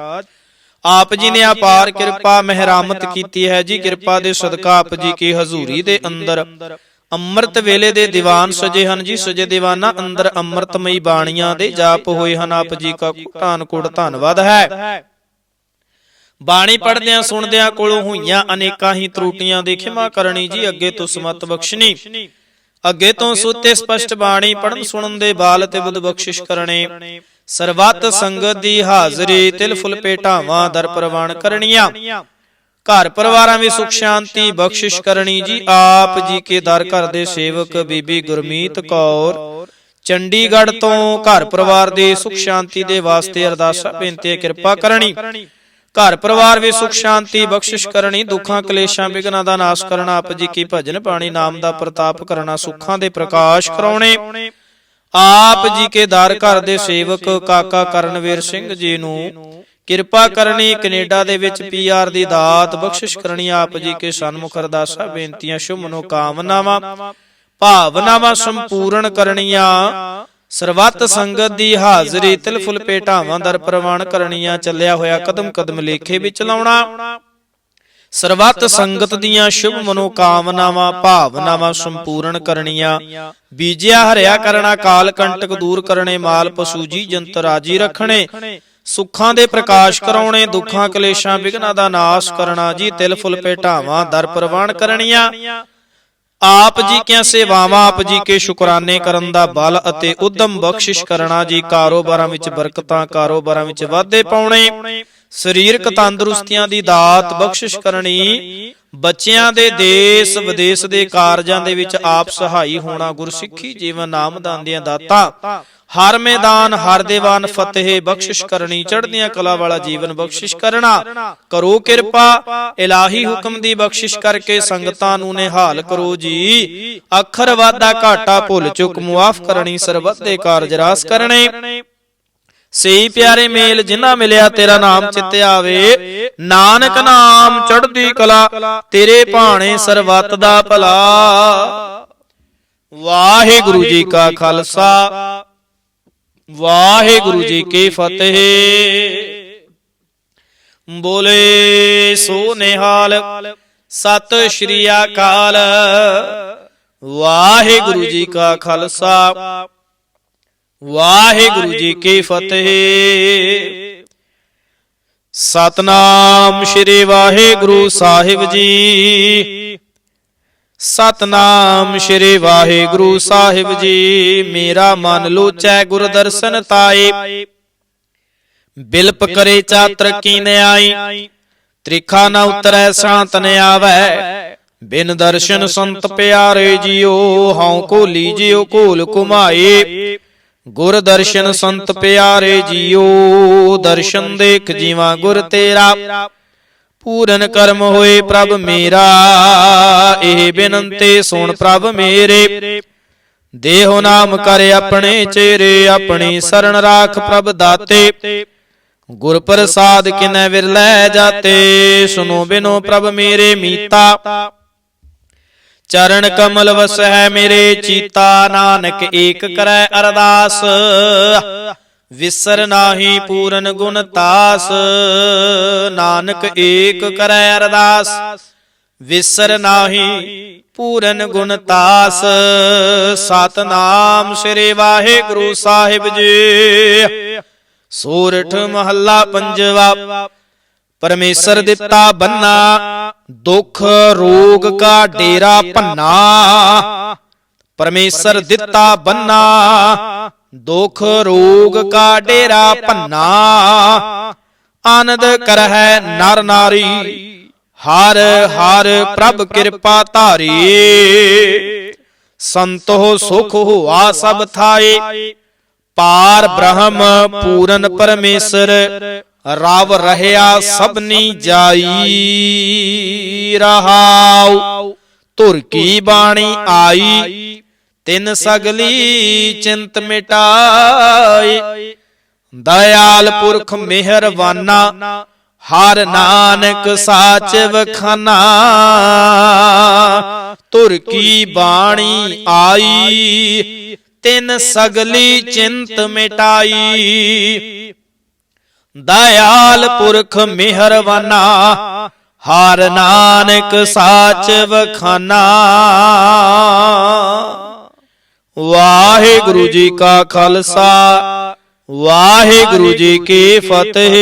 ਆਪ ਜੀ ਨੇ ਅਪਾਰ ਕਿਰਪਾ ਮਹਿਰਾਮਤ ਕੀਤੀ ਹੈ ਜੀ। ਕਿਰਪਾ ਦੇ ਸਦਕਾ ਆਪ ਜੀ ਕੀ ਹਜ਼ੂਰੀ ਦੇ ਅੰਦਰ ਅੰਮ੍ਰਿਤ ਵੇਲੇ ਦੇ ਦੀਵਾਨ ਸਜੇ ਹਨ ਜੀ। ਸਜੇ ਦੀਵਾਨਾਂ ਅੰਦਰ ਅੰਮ੍ਰਿਤਮਈ ਬਾਣੀਆਂ ਦੇ ਜਾਪ ਹੋਏ ਹਨ। ਆਪ ਜੀ ਕਾ ਧੰਨ ਕੋਟ ਧੰਨਵਾਦ ਹੈ। ਬਾਣੀ ਪੜਦਿਆਂ ਸੁਣਦਿਆਂ ਕੋਲੋਂ ਹੋਈਆਂ ਅਨੇਕਾਂ ਹੀ ਤਰੁੱਟੀਆਂ ਦੀ ਖਿਮਾ ਕਰਨੀ ਜੀ। ਅੱਗੇ ਤੋਂ ਸਮਤ ਬਖਸ਼ਣੀ, ਅੱਗੇ ਤੋਂ ਸੁੱਤੇ ਸਪਸ਼ਟ ਬਾਣੀ ਪੜਨ ਸੁਣਨ ਦੇ ਬਾਲ ਤੇ ਬੁੱਧ ਬਖਸ਼ਿਸ਼ ਕਰਨੇ। ਸਰਬੱਤ ਸੰਗਤ ਦੀ ਹਾਜ਼ਰੀ, ਤਿਲ ਫੁੱਲ ਭੇਟਾਵਾਂ ਦਰ ਪ੍ਰਵਾਨ ਕਰਨੀਆਂ। ਘਰ ਪਰਿਵਾਰਾਂ ਵਿੱਚ ਸੁਖ ਸ਼ਾਂਤੀ ਬਖਸ਼ਿਸ਼ ਕਰਨੀ ਜੀ। ਆਪ ਜੀ ਕੇ ਦਰ ਘਰ ਦੇ ਸੇਵਕ ਬੀਬੀ ਗੁਰਮੀਤ ਕੌਰ ਚੰਡੀਗੜ੍ਹ ਤੋਂ ਘਰ ਪਰਿਵਾਰ ਦੇ ਸੁਖ ਸ਼ਾਂਤੀ ਦੇ ਵਾਸਤੇ ਅਰਦਾਸਾਂ ਬੇਨਤੀ ਕਿਰਪਾ ਕਰਨੀ। ਘਰ ਪਰਿਵਾਰ ਵਿੱਚ ਸੁਖ ਸ਼ਾਂਤੀ ਬਖਸ਼ਿਸ਼ ਕਰਨੀ, ਦੁੱਖਾਂ ਕਲੇਸ਼ਾਂ ਵਿਘਨਾਂ ਦਾ ਨਾਸ਼ ਕਰਨਾ। ਆਪ ਜੀ ਕੀ ਭਜਨ ਬਾਣੀ ਨਾਮ ਦਾ ਪ੍ਰਤਾਪ ਕਰਨਾ, ਸੁੱਖਾਂ ਦੇ ਪ੍ਰਕਾਸ਼ ਕਰਾਉਣੇ। ਆਪ ਜੀ ਕੇ ਦਰ ਘਰ ਦੇ ਸੇਵਕ ਕਾਕਾ ਕਰਨਵੀਰ ਸਿੰਘ ਜੀ ਨੂੰ ਕਿਰਪਾ ਕਰਨੀ। ਕੈਨੇਡਾ ਦੇ ਵਿੱਚ PR ਦੀ ਦਾਤ ਬਖਸ਼ਿਸ਼ ਕਰਨੀ। ਆਪ ਜੀ ਕੇ ਸਨਮੁਖ ਅਰਦਾਸਾਂ ਬੇਨਤੀਆਂ ਸ਼ੁਭ ਮਨੋਕਾਮਨਾਵਾਂ ਭਾਵਨਾਵਾਂ ਸੰਪੂਰਨ ਕਰਨੀਆਂ। ਸਰਬੱਤ ਸੰਗਤ ਦੀ ਹਾਜ਼ਰੀ, ਤਿਲ ਫੁੱਲ ਭੇਟਾਵਾਂ ਦਰ ਪ੍ਰਵਾਨ ਕਰਨੀਆਂ। ਚੱਲਿਆ ਹੋਇਆ ਕਦਮ ਕਦਮ ਲੇਖੇ ਵਿੱਚ ਲਾਉਣਾ। ਸਰਬੱਤ ਸੰਗਤ ਦੀਆਂ ਸ਼ੁਭ ਮਨੋਕਾਮਨਾਵਾਂ ਭਾਵਨਾਵਾਂ ਸੰਪੂਰਨ ਕਰਨੀਆਂ। ਬੀਜਿਆ ਹਰਿਆ ਕਰਨਾ, ਕਾਲ ਕੰਟਕ ਦੂਰ ਕਰਨੇ, ਮਾਲ ਪਸ਼ੂ ਜੀ ਜੰਤ ਰਾਜੀ ਰੱਖਣੇ। ਸੁੱਖਾਂ ਦੇ ਪ੍ਰਕਾਸ਼ ਕਰਾਉਣੇ, ਦੁੱਖਾਂ ਕਲੇਸ਼ਾਂ ਵਿਘਨਾਂ ਦਾ ਨਾਸ਼ ਕਰਨਾ ਜੀ। ਤਿਲ ਫੁੱਲ ਭੇਟਾਵਾਂ ਦਰ ਪ੍ਰਵਾਨ ਕਰਨੀਆਂ। ਆਪ ਜੀ ਕੀਆਂ ਸੇਵਾਵਾਂ, ਆਪ ਜੀ ਕੇ ਸ਼ੁਕਰਾਨੇ ਕਰਨ ਦਾ ਬਲ ਅਤੇ ਉਦਮ ਬਖਸ਼ਿਸ਼ ਕਰਨਾ ਜੀ। ਕਾਰੋਬਾਰਾਂ ਵਿੱਚ ਬਰਕਤਾਂ, ਕਾਰੋਬਾਰਾਂ ਵਿੱਚ ਵਾਧੇ ਪਾਉਣੇ। ਸਰੀਰਕ ਤੰਦਰੁਸਤੀਆਂ ਦੀ ਦਾਤ ਬਖਸ਼ਿਸ਼ ਕਰਨੀ। ਬੱਚਿਆਂ ਦੇ ਦੇਸ਼ ਵਿਦੇਸ਼ ਦੇ ਕਾਰਜਾਂ ਦੇ ਵਿੱਚ ਆਪ ਸਹਾਈ ਹੋਣਾ। ਗੁਰਸਿੱਖੀ ਜੀਵਨ ਨਾਮਦਾਨ ਦੀਆਂ ਦਾਤਾਂ, ਹਰ ਮੈਦਾਨ ਹਰ ਦੇਵਾਨ ਫਤਿਹ ਬਖਸ਼ਿਸ਼ ਕਰਨੀ। ਚੜ੍ਹਦੀਆਂ ਕਲਾ ਵਾਲਾ ਜੀਵਨ ਬਖਸ਼ਿਸ਼ ਕਰਨਾ। ਕਰੋ ਕਿਰਪਾ ਇਲਾਹੀ ਹੁਕਮ ਦੀ ਬਖਸ਼ਿਸ਼ ਕਰਕੇ ਸੰਗਤਾਂ ਨੂੰ ਨਿਹਾਲ ਕਰੋ ਜੀ। ਅੱਖਰ ਵਾਧਾ ਘਾਟਾ ਭੁੱਲ ਚੁੱਕ ਮੁਆਫ ਕਰਨੀ, ਸਰਬੱਤ ਦੇ ਕਾਰਜ ਰਾਸ ਕਰਨੇ। ਸਹੀ ਪਿਆਰੇ ਮੇਲ ਜਿਨ੍ਹਾਂ ਮਿਲਿਆ ਤੇਰਾ ਨਾਮ ਚਿੱਤੇ ਆਵੇ। ਨਾਨਕ ਨਾਮ ਚੜ੍ਹਦੀ ਕਲਾ, ਤੇਰੇ ਭਾਣੇ ਸਰਬੱਤ ਦਾ ਭਲਾ। ਵਾਹਿਗੁਰੂ ਜੀ ਕਾ ਖਾਲਸਾ, ਵਾਹਿਗੁਰੂ ਜੀ ਕੀ ਫਤਿਹ। ਬੋਲੇ ਸੋ ਨਿਹਾਲ, ਸਤਿ ਸ਼੍ਰੀ ਅਕਾਲ। ਵਾਹਿਗੁਰੂ ਜੀ ਕਾ ਖਾਲਸਾ, ਵਾਹਿਗੁਰੂ ਜੀ ਕੀ ਫਤਿਹ। ਸਤਨਾਮ ਸ਼੍ਰੀ ਵਾਹਿਗੁਰੂ ਸਾਹਿਬ ਜੀ। सतनाम श्री वाहिगुरु साहिब जी। मेरा मन लोचै गुर दर्शन ताए, बिलप करे चातर कीन आई। त्रिखा न उतरै शांत न आवै, बिन दर्शन संत प्यारे जियो। हाँ को लीजियो कोल कुमाए, गुर दर्शन संत प्यारे जियो। दर्शन देख जीवा गुर तेरा, पूरन कर्म होए प्रभ मेरा। एह बिनंते सुन प्रभ मेरे, देहो नाम कर अपने चेरे। अपनी शरण राख प्रभ दाते, गुर प्रसाद किनै विरलै जाते। सुनो बिनो प्रभ मेरे मीता, चरण कमल वस है मेरे चीता। नानक एक करै अरदास, विसर नाहि पूरन गुण तास। नानक एक करै अरदास, विसर नाहि पूरन गुण तास। सतनाम श्री वाहिगुरु साहिब जी। सोरठ महला पंजवा। परमेसर दिता बन्ना, दुख रोग का डेरा भन्ना। परमेसर दिता बन्ना, दुख रोग का डेरा भन्ना। आनंद करहै नर नारी, हर हर प्रभ कृपा धारी। संतो सुख हुआ सब थाए, पार ब्रह्म पूरन परमेसर। राव रहया सबनी जाई, रहाऊ तुर की बाणी आई। तिन सगली चिंत मिटाई, दयाल पुरख मेहरबाना। हर नानक साच वखाना, तुर की बाणी आई। तिन सगली चिंत मिटाई, दयाल पुरख मेहरबाना। हर नानक साच वखाना। वाहिगुरु जी का खालसा, वाहिगुरु जी की फतेह।